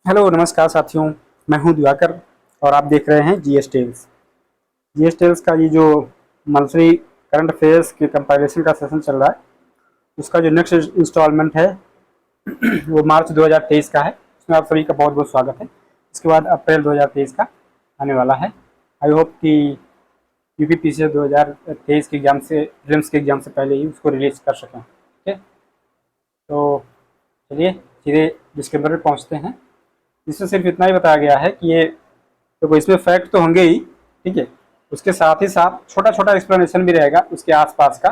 Hello नमस्कार साथियों। मैं हूं दिवाकर और आप देख रहे हैं जीएस टेल्स। जीएस टेल्स का ये जो मंथली करंट अफेयर्स के कंपाइलेशन का सेशन चल रहा है, उसका जो नेक्स्ट इंस्टॉलमेंट है वो मार्च 2023 का है। उसमें आप सभी का बहुत बहुत स्वागत है। इसके बाद अप्रैल 2023 का आने वाला है। आई होप कि यूपीपीसीएस 2023 के एग्जाम से, प्रीलिम्स के एग्जाम से पहले ही उसको रिलीज कर सकें। ठीक है, तो चलिए सीधे डिस्क्लेमर पे पहुँचते हैं। इसमें सिर्फ इतना ही बताया गया है कि ये तो इसमें फैक्ट तो होंगे ही, ठीक है, उसके साथ ही साथ छोटा छोटा एक्सप्लेनेशन भी रहेगा उसके आसपास का,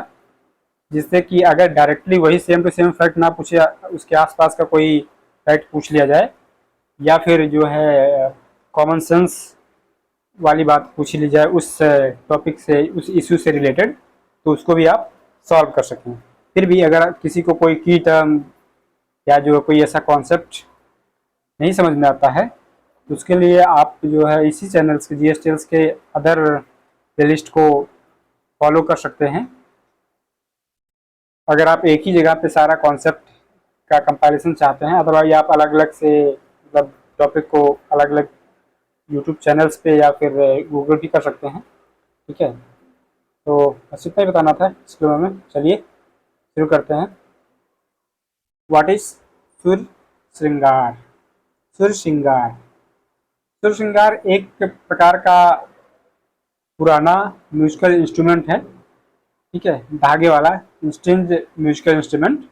जिससे कि अगर डायरेक्टली वही सेम टू सेम फैक्ट ना पूछे, उसके आसपास का कोई फैक्ट पूछ लिया जाए या फिर जो है कॉमन सेंस वाली बात पूछ ली जाए उस टॉपिक से, उस इश्यू से रिलेटेड, तो उसको भी आप सॉल्व कर सकें। फिर भी अगर किसी को कोई की टर्म या जो कोई ऐसा कॉन्सेप्ट नहीं समझ में आता है, तो उसके लिए आप जो है इसी चैनल्स के, जीएस टेल्स के अदर प्लेलिस्ट को फॉलो कर सकते हैं। अगर आप एक ही जगह पे सारा कॉन्सेप्ट का कंपैरिजन चाहते हैं, अदरवाइज आप अलग अलग से मतलब टॉपिक को अलग अलग यूट्यूब चैनल्स पे या फिर गूगल भी कर सकते हैं। ठीक है, तो बस इतना ही बताना था इस वीडियो में। चलिए शुरू करते हैं। व्हाट इज सुर श्रृंगार? सुर श्रृंगार, सुर श्रृंगार एक प्रकार का पुराना म्यूजिकल इंस्ट्रूमेंट है। ठीक है, धागे वाला स्ट्रिंग म्यूजिकल इंस्ट्रूमेंट,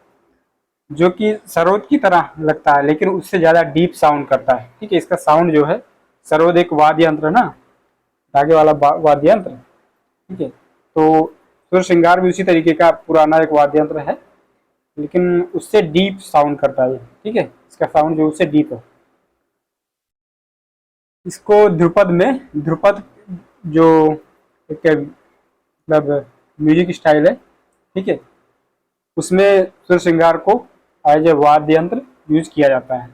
जो कि सरोद की तरह लगता है लेकिन उससे ज़्यादा डीप साउंड करता है। ठीक है, इसका साउंड जो है, सरोद एक वाद्य यंत्र ना, धागे वाला वाद्य यंत्र। ठीक है, तो सुर श्रृंगार भी उसी तरीके का पुराना एक वाद्य यंत्र है, लेकिन उससे डीप साउंड करता है। ठीक है, इसका साउंड जो उससे डीप है। इसको ध्रुपद में, ध्रुपद जो एक मतलब म्यूजिक स्टाइल है, ठीक है, उसमें सुर श्रृंगार को एज ए वाद्य यंत्र यूज किया जाता है।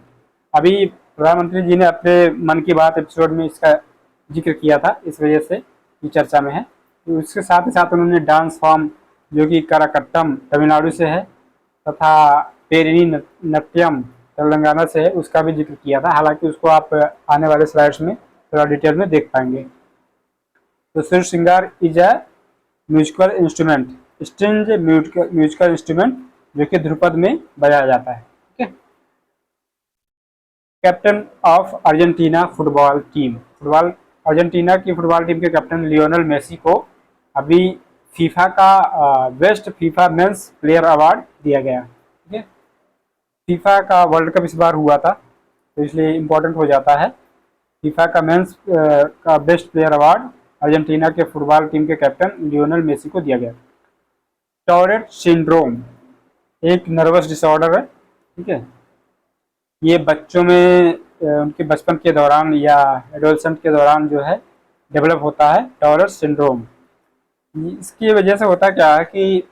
अभी प्रधानमंत्री जी ने अपने मन की बात एपिसोड में इसका जिक्र किया था, इस वजह से ये चर्चा में है। तो उसके साथ ही साथ उन्होंने डांस फॉर्म जो कि कराकट्टम तमिलनाडु से है तथा पेरिनी नट्यम तेलंगाना से है, उसका भी जिक्र किया था। हालांकि उसको आप आने वाले स्लाइड्स में थोड़ा डिटेल में देख पाएंगे। तो सुर श्रृंगार is a musical instrument, string musical instrument, जो कि ध्रुपद में बजाया जाता है। ठीक है, captain of Argentina football team, football Argentina की फुटबॉल टीम के कैप्टन लियोनेल मेसी को अभी फीफा का best FIFA men's player award दिया गया। ठीक है, फीफा का वर्ल्ड कप इस बार हुआ था, तो इसलिए इम्पोर्टेंट हो जाता है। फीफा का मेंस का बेस्ट प्लेयर अवार्ड अर्जेंटीना के फुटबॉल टीम के कैप्टन लियोनेल मेसी को दिया गया। टॉरेट सिंड्रोम एक नर्वस डिसऑर्डर है। ठीक है, ये बच्चों में उनके बचपन के दौरान या एडोलसेंट के दौरान जो है डेवलप होता है, टॉरेट सिंड्रोम। इसकी वजह से होता क्या है कि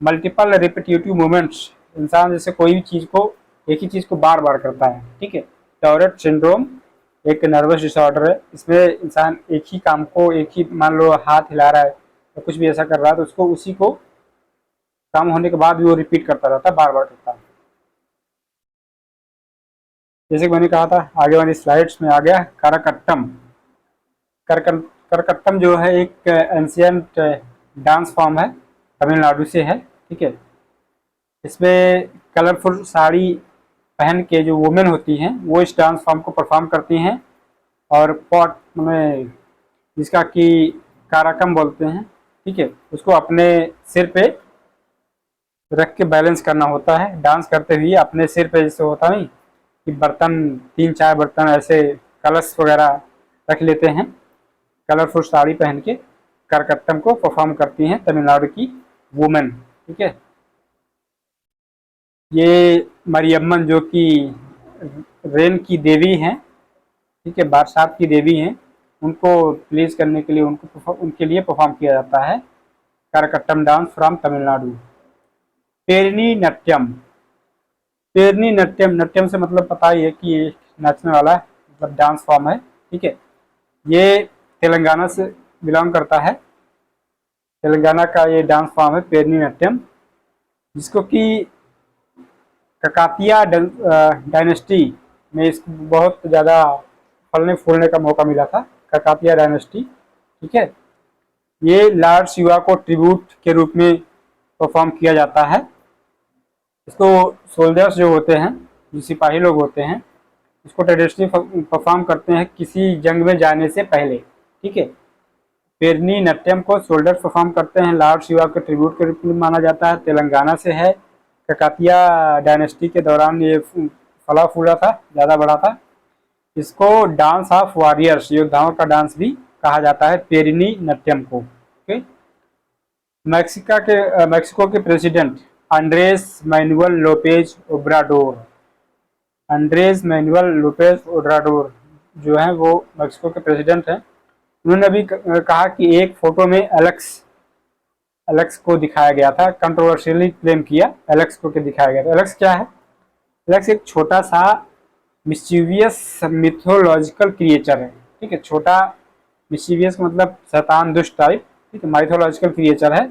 मल्टीपल रिपीटेटिव मूवमेंट्स, इंसान जैसे कोई भी चीज़ को, एक ही चीज़ को बार बार करता है। ठीक है, टॉरेट सिंड्रोम एक नर्वस डिसऑर्डर है। इसमें इंसान एक ही काम को, एक ही, मान लो हाथ हिला रहा है या कुछ भी ऐसा कर रहा है, तो उसको उसी को काम होने के बाद भी वो रिपीट करता रहता है, बार बार करता है। जैसे कि मैंने कहा था, आगे वाली स्लाइड्स में आ गया करकट्टम। करकट्टम जो है एक एंशियंट डांस फॉर्म है, तमिलनाडु से है। ठीक है, इसमें कलरफुल साड़ी पहन के जो वुमेन होती हैं वो इस डांस फॉर्म को परफॉर्म करती हैं, और पॉट में, जिसका कि काराकम बोलते हैं, ठीक है, उसको अपने सिर पे रख के बैलेंस करना होता है। डांस करते हुए अपने सिर पे, जैसे होता नहीं कि बर्तन, तीन चार बर्तन ऐसे कलश वगैरह रख लेते हैं, कलरफुल साड़ी पहन के करकट्टम को परफॉर्म करती हैं तमिलनाडु की वुमेन। ठीक है, ये मरियम्मन जो कि रेन की देवी हैं, ठीक है, बरसात की देवी हैं, उनको प्लीज करने के लिए उनके लिए परफॉर्म किया जाता है करकट्टम डांस फ्रॉम तमिलनाडु। पेरनी नट्यम, पेरनी नट्यम, नट्यम से मतलब पता ही है कि ये नाचने वाला मतलब डांस फॉर्म है। ठीक है, ये तेलंगाना से बिलोंग करता है, तेलंगाना का ये डांस फॉर्म है पेरनी नट्यम, जिसको कि ककातिया डायनेस्टी में इसको बहुत ज़्यादा फलने फूलने का मौका मिला था, काकातिया डायनेस्टी। ठीक है, ये लॉर्ड शिवा को ट्रिब्यूट के रूप में परफॉर्म किया जाता है। इसको सोल्जर्स जो होते हैं, जो सिपाही लोग होते हैं, इसको ट्रेडिशनली परफॉर्म करते हैं किसी जंग में जाने से पहले। ठीक है, पेरनी नट्यम को सोल्जर्स परफॉर्म करते हैं, लॉर्ड शिवा के ट्रिब्यूट के रूप में माना जाता है। तेलंगाना से है, काकातिया डायनेस्टी के दौरान ये फला फूला था, ज़्यादा बड़ा था। इसको डांस ऑफ वॉरियर्स, योद्धाओं का डांस भी कहा जाता है, पेरिनी नट्यम को। ओके, मैक्सिको के president Andres Manuel Lopez Obrador, Andres Manuel Lopez Obrador जो है वो मैक्सिको के प्रेसिडेंट हैं। उन्होंने अभी कहा कि एक फोटो में एलेक्स को दिखाया गया था, कंट्रोवर्शियली क्लेम किया एलेक्स को दिखाया गया था। एलेक्स क्या है? एलेक्स एक छोटा सा मिस्चीवियस मिथोलॉजिकल क्रिएचर है। ठीक है, छोटा मिस्चीवियस मतलब शैतान दुष्ट टाइप। ठीक है, माइथोलॉजिकल क्रिएचर है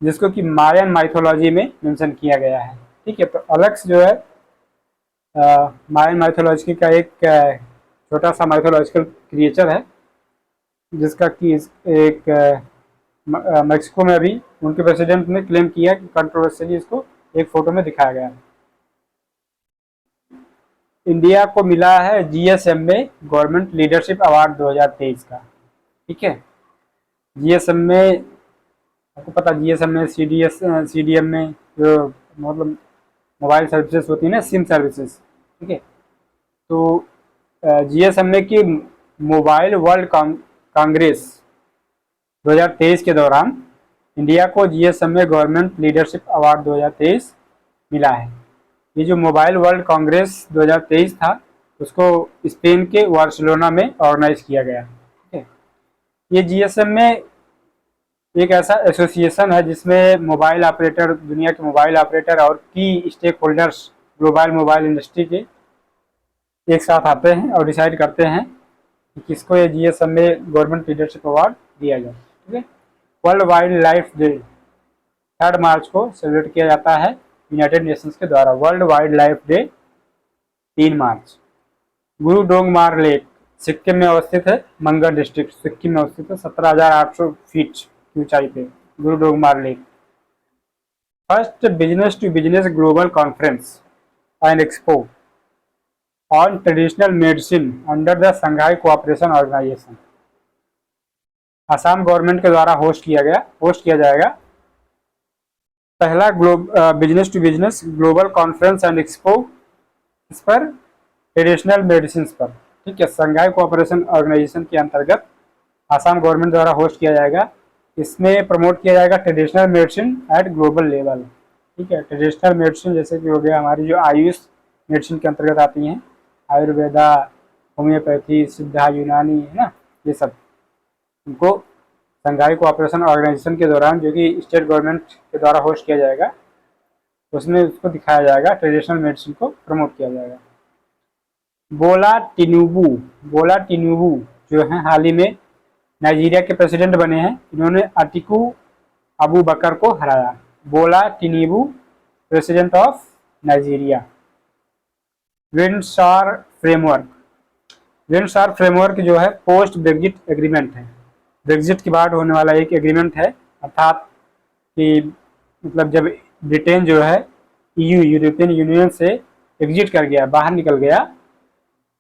जिसको कि मायन माइथोलॉजी में मेंशन किया गया है। ठीक है, तो एलेक्स जो है मायन माइथोलॉजी का एक छोटा सा माइथोलॉजिकल क्रिएचर है जिसका कि एक मैक्सिको में अभी उनके प्रेसिडेंट ने क्लेम किया कि कंट्रोवर्शियली इसको एक फोटो में दिखाया गया है। इंडिया को मिला है जीएसएमए गवर्नमेंट लीडरशिप अवार्ड 2023 का। ठीक है, जीएसएमए आपको पता, जीएसएमए सीडीएम में जो मतलब मोबाइल सर्विसेज होती है ना, सिम सर्विसेज। ठीक है, तो जीएसएमए की मोबाइल वर्ल्ड कांग्रेस 2023 के दौरान इंडिया को जीएसएमए गवर्नमेंट लीडरशिप अवार्ड 2023 मिला है। ये जो मोबाइल वर्ल्ड कांग्रेस 2023 था उसको स्पेन के बार्सिलोना में ऑर्गेनाइज किया गया। ठीक है, ये जीएसएमए एक ऐसा एसोसिएशन है जिसमें मोबाइल ऑपरेटर, दुनिया के मोबाइल ऑपरेटर और की stakeholders global mobile industry के एक साथ आते हैं और डिसाइड करते हैं कि किसको ये जीएसएमए गवर्नमेंट लीडरशिप अवार्ड दिया जाए। ठीक है, वर्ल्ड वाइल्ड लाइफ डे 3 मार्च को सेलिब्रेट किया जाता है यूनाइटेड नेशंस के द्वारा। वर्ल्ड वाइल्ड लाइफ डे 3 मार्च। गुरु डोंगमार लेक सिक्किम में अवस्थित है, मंगन डिस्ट्रिक्ट सिक्किम में अवस्थित है, 17,800 फीट की ऊंचाई पे Gurudongmar lake. First business to business global conference and expo on traditional medicine under the Shanghai cooperation organisation, Assam government के द्वारा होस्ट किया जाएगा पहला business to business global conference and expo, इस पर ट्रेडिशनल मेडिसिन पर। ठीक है, संघाई कोऑपरेशन ऑर्गेनाइजेशन के अंतर्गत असम गवर्नमेंट द्वारा होस्ट किया जाएगा। इसमें प्रमोट किया जाएगा traditional medicine eight global level. ठीक है, ट्रेडिशनल मेडिसिन जैसे कि हो गया हमारी जो आयुष मेडिसिन के अंतर्गत आती हैं, आयुर्वेदा, होम्योपैथी, सिद्धा, यूनानी, है ना, ये सब उनको संघाई कोऑपरेशन ऑर्गेनाइजेशन के दौरान जो कि स्टेट गवर्नमेंट के द्वारा होस्ट किया जाएगा उसमें उसको दिखाया जाएगा, ट्रेडिशनल मेडिसिन को प्रमोट किया जाएगा। बोला टिनुबू जो है हाल ही में नाइजीरिया के प्रेसिडेंट बने हैं, इन्होंने अटिकू अबू बकर को हराया। बोला Tinubu president of Nigeria. Windsor framework जो है पोस्ट ब्रेग्जिट एग्रीमेंट है, ब्रेग्जिट के बाद होने वाला एक एग्रीमेंट है, अर्थात कि मतलब जब ब्रिटेन जो है यूरोपियन यूनियन से एग्जिट कर गया, बाहर निकल गया,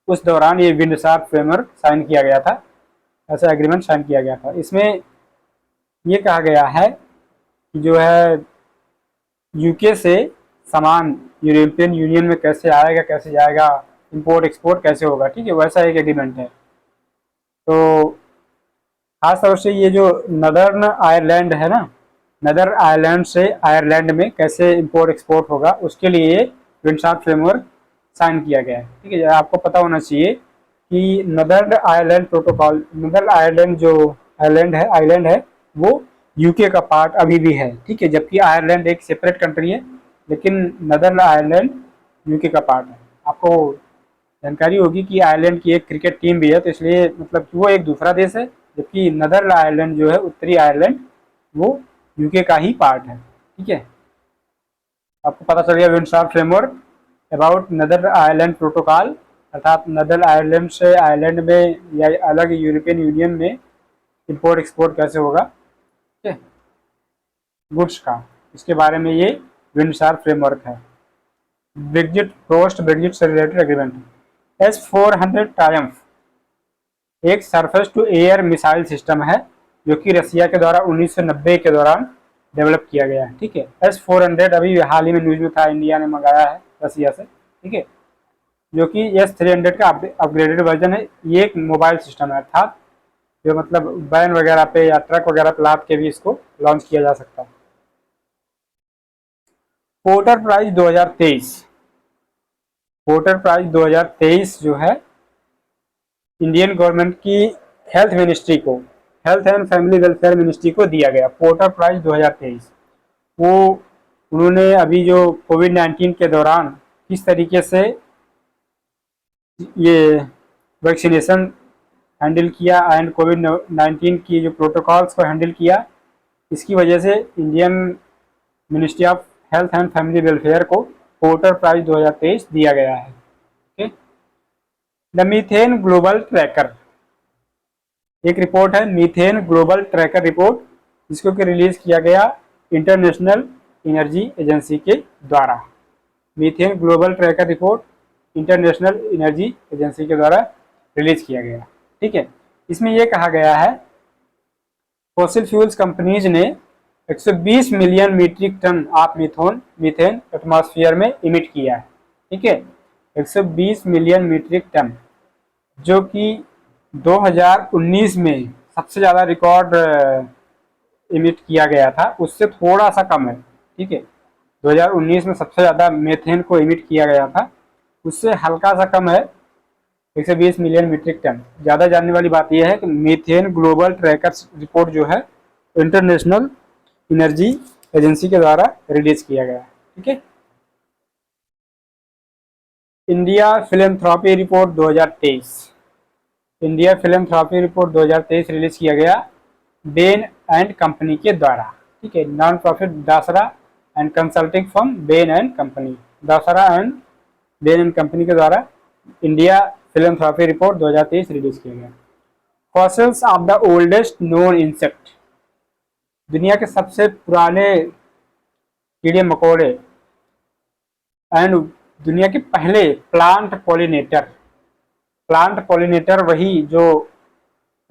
उस दौरान ये विंडसर फ्रेमवर्क साइन किया गया था, ऐसा एग्रीमेंट साइन किया गया था। इसमें ये कहा गया है कि जो है यूके से सामान यूरोपियन यूनियन में कैसे आएगा, कैसे जाएगा, इंपोर्ट एक्सपोर्ट कैसे होगा। ठीक है, वैसा एक एग्रीमेंट है। तो खास तौर से ये जो नदर्न आयरलैंड है ना, नदर आयरलैंड से आयरलैंड में कैसे इंपोर्ट एक्सपोर्ट होगा उसके लिए विंडसर फ्रेमवर्क साइन किया गया है। ठीक है, आपको पता होना चाहिए कि नदर्न आयरलैंड प्रोटोकॉल, नदर आयरलैंड जो आइलैंड है वो यूके का पार्ट अभी भी है। ठीक है, जबकि आयरलैंड एक सेपरेट कंट्री है, लेकिन नदर्न आयरलैंड यूके का पार्ट है। आपको जानकारी होगी कि आयरलैंड की एक क्रिकेट टीम भी है, तो इसलिए मतलब वो एक दूसरा देश है, जबकि नदर आयरलैंड जो है, उत्तरी आयरलैंड, वो यूके का ही पार्ट है। ठीक है, आपको पता चल गया विंडसर फ्रेमवर्क अबाउट नदर आयरलैंड प्रोटोकॉल अर्थात नदल आयरलैंड से आयरलैंड में या अलग यूरोपियन यूनियन में इंपोर्ट एक्सपोर्ट कैसे होगा, ठीक है, गुड्स का, इसके बारे में ये विंडसार फ्रेमवर्क है। ब्रेग्जिट, पोस्ट ब्रेग्जिट से रिलेटेड एग्रीमेंट। S-400 ट्रायम्फ एक surface to air missile system है जो कि रसिया के द्वारा 1990 के दौरान डेवलप किया गया है, ठीक है। S-400 अभी हाल ही में न्यूज में था, इंडिया ने मंगाया है रसिया से, ठीक है, जो कि S-300 का अपग्रेडेड वर्जन है। ये एक मोबाइल सिस्टम है, अर्थात जो मतलब वैन वगैरह पे या ट्रक वगैरह पे लाद के भी इसको लॉन्च किया जा सकता है। पोर्टर प्राइज 2023, पोर्टर प्राइज 2023 जो है इंडियन गवर्नमेंट की हेल्थ मिनिस्ट्री को, health and family welfare ministry को दिया गया। पोर्टर प्राइज 2023 वो उन्होंने अभी जो कोविड-19 के दौरान किस तरीके से ये वैक्सीनेशन हैंडल किया एंड कोविड-19 की जो प्रोटोकॉल्स को हैंडल किया, इसकी वजह से Indian ministry of health and family welfare को पोर्टर प्राइज 2023 दिया गया है। Okay, the methane global tracker, एक रिपोर्ट है मीथेन ग्लोबल ट्रैकर रिपोर्ट, जिसको कि रिलीज किया गया इंटरनेशनल एनर्जी एजेंसी के द्वारा। Methane global tracker report international energy agency के द्वारा रिलीज किया गया, ठीक है। इसमें यह कहा गया है फॉसिल फ्यूल्स कंपनीज ने 120 million metric ton of methane atmosphere में इमिट किया है, ठीक है, 120 मिलियन मीट्रिक टन, जो कि 2019 में सबसे ज़्यादा रिकॉर्ड इमिट किया गया था, उससे थोड़ा सा कम है, ठीक है। 2019 में सबसे ज़्यादा मीथेन को इमिट किया गया था, उससे हल्का सा कम है 120 मिलियन मीट्रिक टन। ज़्यादा जानने वाली बात यह है कि मीथेन ग्लोबल ट्रैकर रिपोर्ट जो है इंटरनेशनल एनर्जी एजेंसी के द्वारा रिलीज किया गया, ठीक है। India philanthropy report 2023, India philanthropy report 2023 release किया गया बेन एंड कंपनी के द्वारा, ठीक है, non profit Dasra and consulting firm Bain and company, Dasra and Bain and company के द्वारा इंडिया फिलैंथ्रोपी रिपोर्ट 2023 रिलीज किया गया। Fossils of the oldest known insect, दुनिया के सबसे पुराने कीड़े मकोड़े एंड दुनिया के पहले प्लांट पॉलिनेटर, प्लांट पॉलिनेटर वही जो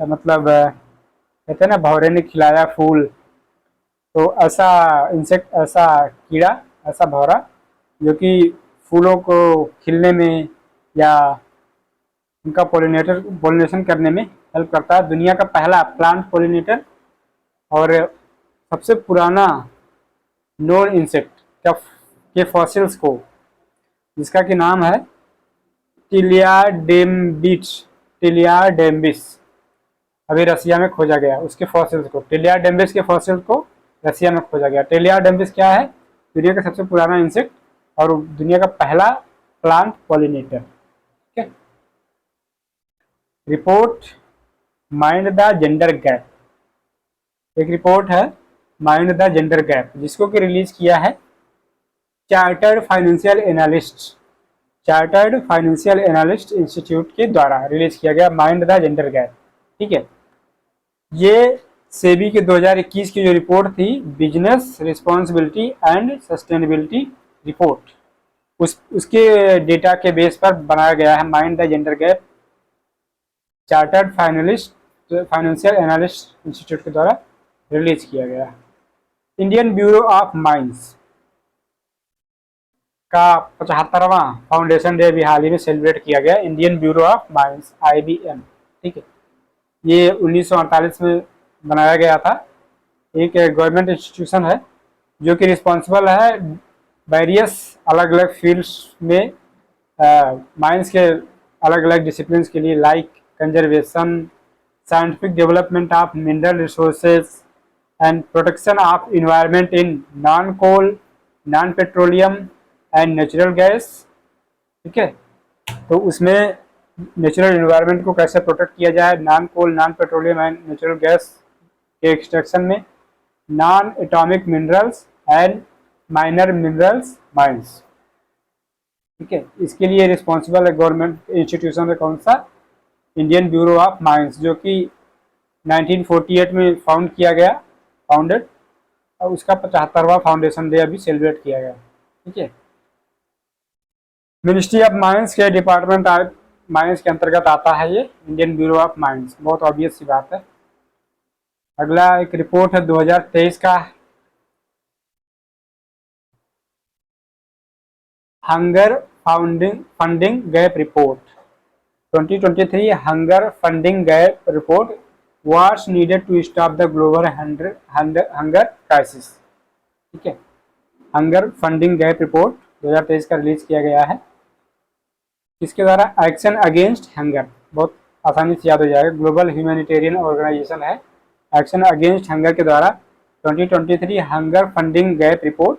मतलब कहते हैं ना भौरे ने खिलाया फूल, तो ऐसा इंसेक्ट, ऐसा कीड़ा, ऐसा भौरा जो कि फूलों को खिलने में या उनका पॉलिनेशन करने में हेल्प करता है। दुनिया का पहला प्लांट पॉलिनेटर और सबसे पुराना नोन इंसेक्ट के फॉसिल्स को, जिसका कि नाम है टिलियाडेम्बिस, अभी रसिया में खोजा गया। उसके फॉसिल्स को, टिलियाडेम्बिस के फॉसिल्स को रसिया में खोजा गया। टिलियाडेम्बिस क्या है? दुनिया का सबसे पुराना इंसेक्ट और दुनिया का पहला प्लांट पॉलिनेटर, ठीक है। Report mind the gender gap, एक रिपोर्ट है माइंड द जेंडर गैप, जिसको कि रिलीज किया है चार्टर्ड फाइनेंशियल एनालिस्ट इंस्टीट्यूट के द्वारा रिलीज किया गया माइंड द जेंडर गैप, ठीक है। ये सेबी के 2021 की जो रिपोर्ट थी business responsibility and sustainability report, उसके डेटा के बेस पर बनाया गया है mind the gender gap, chartered financial analyst institute के द्वारा रिलीज किया गया। इंडियन ब्यूरो ऑफ माइंस का 75वां फाउंडेशन डे भी हाल ही में सेलिब्रेट किया गया, Indian bureau of mines IBM, ठीक है। ये 1948 में बनाया गया था, एक गवर्नमेंट इंस्टीट्यूशन है जो कि रिस्पॉन्सिबल है वेरियस अलग अलग फील्ड्स में माइंस के अलग अलग डिसिप्लिन के लिए, like conservation, scientific development of mineral resources and protection of environment in non coal, non petroleum and natural gas, ठीक है। तो उसमें नेचुरल इन्वायरमेंट को कैसे प्रोटेक्ट किया जाए, non coal, non petroleum and natural gas के एक्सट्रैक्शन में, non atomic minerals and minor minerals mines, ठीक है। इसके लिए रिस्पॉन्सिबल है गवर्नमेंट इंस्टीट्यूशन है कौन सा, इंडियन ब्यूरो ऑफ माइंस, जो कि 1948 में फाउंड किया गया, फाउंडेड, और उसका 75वां फाउंडेशन डे अभी सेलिब्रेट किया गया। ठीक है। मिनिस्ट्री ऑफ माइंस के डिपार्टमेंट माइंस के अंतर्गत आता है ये इंडियन ब्यूरो ऑफ माइंस, बहुत ऑब्वियस सी बात है। अगला एक रिपोर्ट है 2023 का, hunger funding gap report 2023, hunger funding gap report, what's needed to stop the global hunger crisis. ठीक है। हंगर फंडिंग गैप रिपोर्ट 2023 का रिलीज किया गया है। इसके द्वारा एक्शन अगेंस्ट हंगर, बहुत आसानी से याद हो जाएगा, ग्लोबल ह्यूमैनिटेरियन ऑर्गेनाइजेशन है। एक्शन अगेंस्ट हंगर के द्वारा 2023 hunger funding gap report,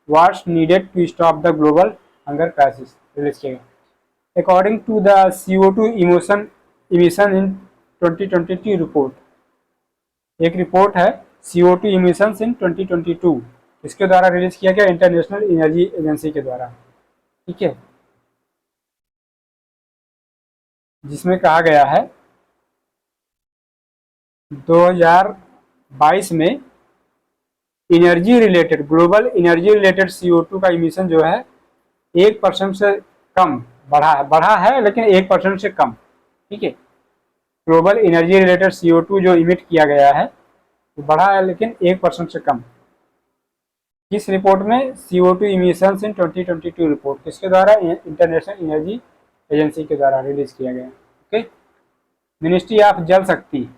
what's needed to stop the global hunger crisis release किया गया। According to the CO2 emission in 2022 report, एक रिपोर्ट है CO2 इमिशंस इन 2022, इसके द्वारा रिलीज किया गया इंटरनेशनल एनर्जी एजेंसी के द्वारा। ठीक है। जिसमें कहा गया है 2022 में energy related, global energy related CO2 का इमिशन जो है 1% से कम बढ़ा है लेकिन 1% से कम। ठीक है। ग्लोबल एनर्जी रिलेटेड CO2 जो इमिट किया गया है वो बढ़ा है लेकिन 1% से कम। किस रिपोर्ट में, CO2 इमिशंस इन 2022 रिपोर्ट, किसके द्वारा, इंटरनेशनल एनर्जी एजेंसी के द्वारा रिलीज किया गया। ओके। मिनिस्ट्री ऑफ जल शक्ति,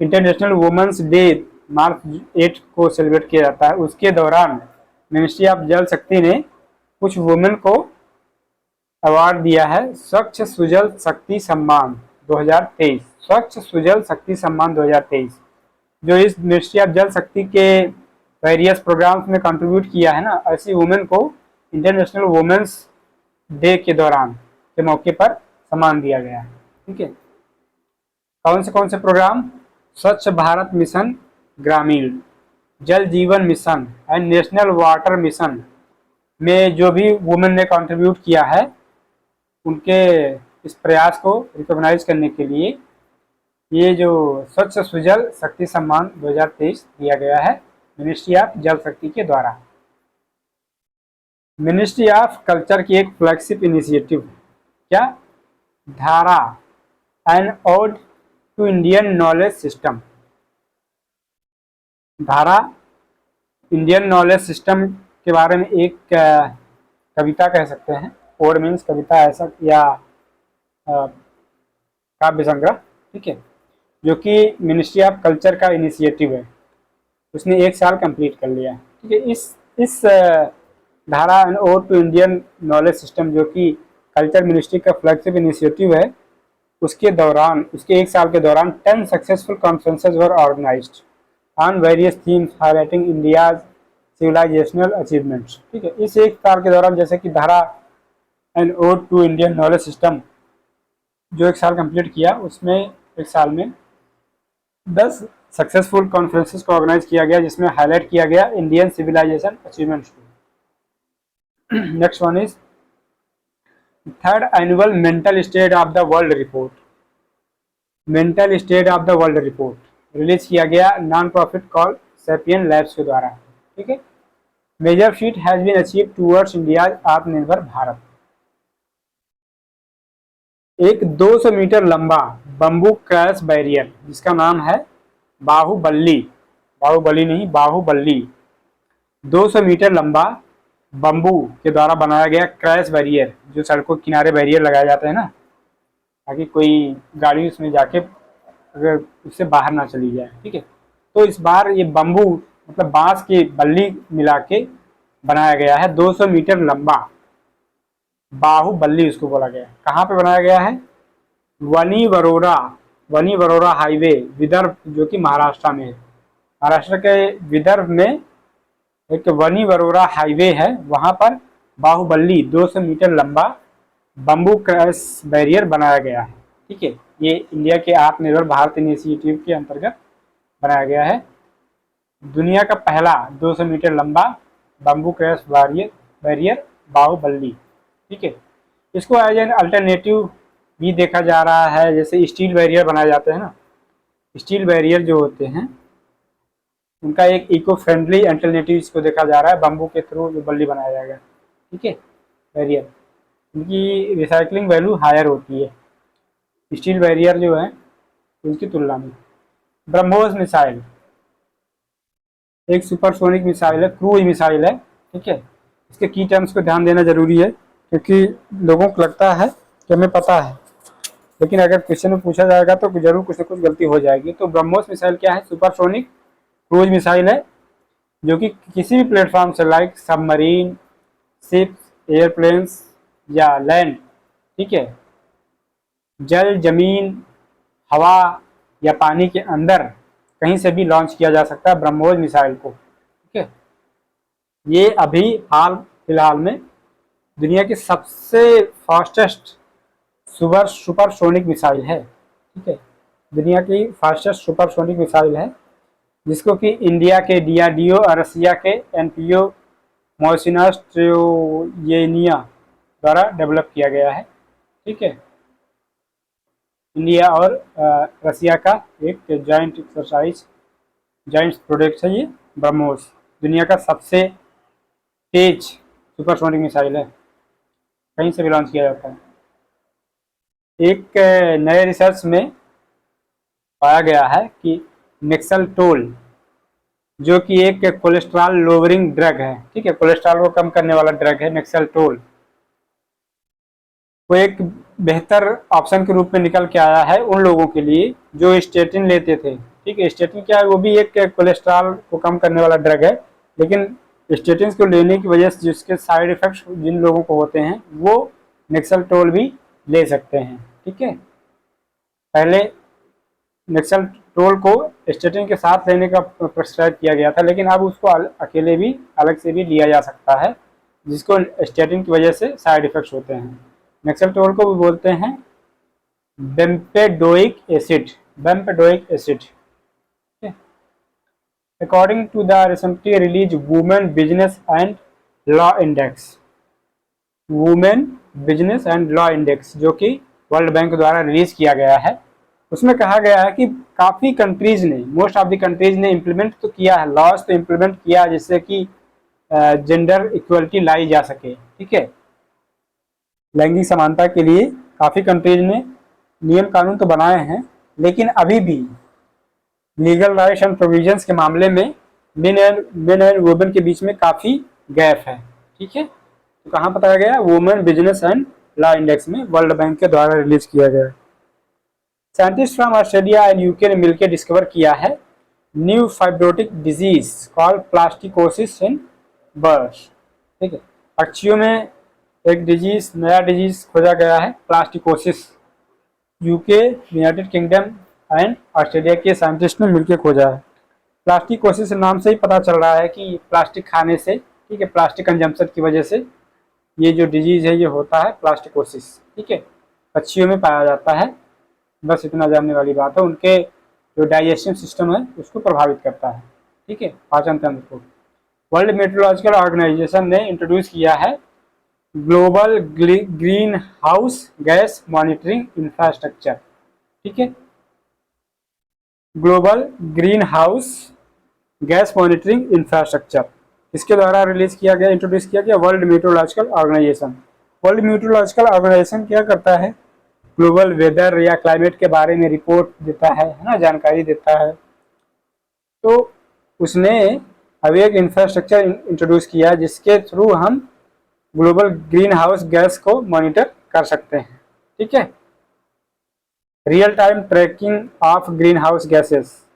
इंटरनेशनल वुमेन्स डे मार्च 8 को सेलिब्रेट किया जाता है, उसके दौरान मिनिस्ट्री ऑफ जल शक्ति ने कुछ वुमेन को अवार्ड दिया है, स्वच्छ सुजल शक्ति सम्मान 2023, स्वच्छ सुजल शक्ति सम्मान 2023। जो इस मिनिस्ट्री ऑफ जल शक्ति के वेरियस प्रोग्राम्स में कंट्रीब्यूट किया है ना, ऐसी वुमेन को इंटरनेशनल वुमेन्स डे के दौरान के मौके पर सम्मान दिया गया है। ठीक है। कौन से प्रोग्राम, स्वच्छ भारत मिशन ग्रामीण, जल जीवन mission and national water mission में जो भी वुमेन ने कंट्रीब्यूट किया है उनके इस प्रयास को रिकॉग्नाइज करने के लिए ये जो स्वच्छ सुजल शक्ति सम्मान 2023 दिया गया है मिनिस्ट्री ऑफ जल शक्ति के द्वारा। मिनिस्ट्री ऑफ कल्चर की एक फ्लैगशिप इनिशिएटिव, क्या, Dhara, an ode to Indian knowledge system, Dhara Indian knowledge system के बारे में एक कविता कह सकते हैं, ओड मीन्स कविता ऐसा या काव्य संग्रह। ठीक है। जो कि मिनिस्ट्री ऑफ कल्चर का इनिशिएटिव है, उसने 1 साल कंप्लीट कर लिया। ठीक है। इस Dhara and ode to Indian knowledge system जो कि कल्चर मिनिस्ट्री का फ्लैगशिप इनिशिएटिव है, उसके दौरान, उसके 1 साल के दौरान 10 successful conferences were organised on various themes highlighting India's civilisational achievements. ठीक है। इस 1 साल के दौरान जैसे कि Dhara and ode to Indian knowledge system जो 1 साल कंप्लीट किया, उसमें 1 साल में 10 सक्सेसफुल कॉन्फ्रेंसेस को ऑर्गेनाइज किया गया जिसमें हाईलाइट किया गया Indian civilisation achievements. Next one is third annual mental state of the world report, mental state of the world report release किया गया non profit call Sapien labs के द्वारा। ठीक है। Major feat has been achieve towards India Atmanirbhar Bharat, एक 200 metre लंबा bamboo crash barrier जिसका नाम है बाहुबली, बाहुबली नहीं बाहुबली, 200 मीटर लंबा बम्बू के द्वारा बनाया गया क्रैश बैरियर, जो सड़कों के किनारे बैरियर लगाए जाते हैं ना, ताकि कोई गाड़ी उसमें जाके अगर उससे बाहर ना चली जाए। ठीक है। तो इस बार ये बम्बू मतलब बांस की बल्ली मिला के बनाया गया है, 200 मीटर लंबा, बाहुबली उसको बोला गया है। कहाँ पे बनाया गया है, वनी वरोरा हाईवे, विदर्भ, जो कि महाराष्ट्र में है। महाराष्ट्र के विदर्भ में एक वनी वरोरा हाईवे है, वहां पर बाहुबली 200 मीटर लंबा बम्बू क्रैश बैरियर बनाया गया है। ठीक है। ये इंडिया के आत्मनिर्भर भारत इनिशिएटिव के अंतर्गत बनाया गया है। दुनिया का पहला 200 मीटर लंबा बम्बू क्रैश बैरियर बाहुबली। ठीक है, इसको एज एन अल्टरनेटिव भी देखा जा रहा है, जैसे स्टील बैरियर बनाए जाते हैं ना, स्टील बैरियर जो होते हैं उनका एक इको फ्रेंडली अल्टरनेटिव इसको देखा जा रहा है, बम्बू के थ्रू जो बल्ली बनाया जाएगा। ठीक है, बैरियर, इनकी रिसाइकलिंग वैल्यू हायर होती है स्टील बैरियर जो है उनकी तुलना में। ब्रह्मोस मिसाइल एक सुपरसोनिक मिसाइल है, क्रूज मिसाइल है। ठीक है, इसके की टर्म्स को ध्यान देना जरूरी है, क्योंकि लोगों को लगता है कि हमें पता है, लेकिन अगर क्वेश्चन में पूछा जाएगा तो जरूर कुछ न कुछ गलती हो जाएगी। तो ब्रह्मोस मिसाइल क्या है? सुपरसोनिक क्रूज मिसाइल है, जो कि किसी भी प्लेटफॉर्म से लाइक सबमरीन, शिप्स, एयरप्लेन्स या लैंड, ठीक है, जल, जमीन, हवा या पानी के अंदर कहीं से भी लॉन्च किया जा सकता है ब्रह्मोस मिसाइल को। ठीक है, ये अभी हाल फिलहाल में दुनिया की सबसे फास्टेस्ट सुपरसोनिक मिसाइल है। ठीक है, दुनिया की फास्टेस्ट सुपरसोनिक मिसाइल है, जिसको कि इंडिया के DRDO और रसिया के NPO मोसिनास्ट्रोयेनिया द्वारा डेवलप किया गया है। ठीक है, इंडिया और रसिया का एक जॉइंट एक्सरसाइज, जॉइंट प्रोजेक्ट है ये ब्रह्मोस। दुनिया का सबसे तेज सुपरसोनिक मिसाइल है, कहीं से भी लॉन्च किया जाता है। एक नए रिसर्च में पाया गया है कि नेक्सलटोल, जो कि एक कोलेस्ट्रॉल लोअरिंग ड्रग है, ठीक है, कोलेस्ट्रॉल को कम करने वाला ड्रग है नेक्सलटोल, वो एक बेहतर ऑप्शन के रूप में निकल के आया है उन लोगों के लिए जो स्टेटिन लेते थे। ठीक है, स्टेटिन क्या है? वो भी एक कोलेस्ट्रॉल को कम करने वाला ड्रग है, लेकिन स्टेटिन को लेने की वजह से जिसके साइड इफेक्ट्स जिन लोगों को होते हैं वो नेक्सलटोल भी ले सकते हैं। ठीक है, पहले नेक्सलटोल को स्टेटिन के साथ लेने का प्रिस्क्राइब किया गया था, लेकिन अब उसको अकेले भी अलग से भी लिया जा सकता है, जिसको स्टेटिन की वजह से साइड इफेक्ट्स होते हैं। नेक्सलटोल को भी बोलते हैं bempedoic acid, bempedoic acid. According to the recently release women business and law index, women business and law index जो कि वर्ल्ड बैंक द्वारा रिलीज किया गया है, उसमें कहा गया है कि काफ़ी कंट्रीज ने, मोस्ट ऑफ द कंट्रीज ने इम्प्लीमेंट तो किया है, लॉज तो इम्प्लीमेंट किया जिससे कि जेंडर इक्वलिटी लाई जा सके। ठीक है, लैंगिक समानता के लिए काफ़ी कंट्रीज ने नियम कानून तो बनाए हैं, लेकिन अभी भी लीगल राइट्स एंड प्रोविजंस के मामले में मेन एंड वुमेन के बीच में काफ़ी गैप है। ठीक है, तो कहाँ बताया गया? Women business and law index में, वर्ल्ड बैंक के द्वारा रिलीज किया गया। Scientist from Australia and UK ने मिलकर डिस्कवर किया है new fibrotic disease called प्लास्टिकोसिस in birds. ठीक है, पक्षियों में एक डिजीज, नया डिजीज खोजा गया है प्लास्टिकोसिस। UK, United kingdom and Australia के साइंटिस्ट ने मिलकर खोजा है। प्लास्टिकोसिस नाम से ही पता चल रहा है कि प्लास्टिक खाने से, ठीक है, प्लास्टिक कंजम्पशन की वजह से ये जो डिजीज है ये होता है प्लास्टिकोसिस। ठीक है, पक्षियों में पाया जाता है, बस इतना जानने वाली बात है। उनके जो डाइजेस्टिव सिस्टम है उसको प्रभावित करता है। ठीक है, पाचन तंत्र को। वर्ल्ड मेट्रोलॉजिकल ऑर्गेनाइजेशन ने इंट्रोड्यूस किया है global greenhouse gas monitoring infrastructure. ठीक है, global greenhouse gas monitoring infrastructure इसके द्वारा रिलीज किया गया, इंट्रोड्यूस किया गया world meteorological organisation. World meteorological organisation क्या करता है? ग्लोबल वेदर या क्लाइमेट के बारे में रिपोर्ट देता है ना, जानकारी देता है। तो उसने अभी एक इंफ्रास्ट्रक्चर इंट्रोड्यूस किया जिसके थ्रू हम ग्लोबल ग्रीन हाउस गैस को मॉनिटर कर सकते हैं। ठीक है, real time tracking of greenhouse gases,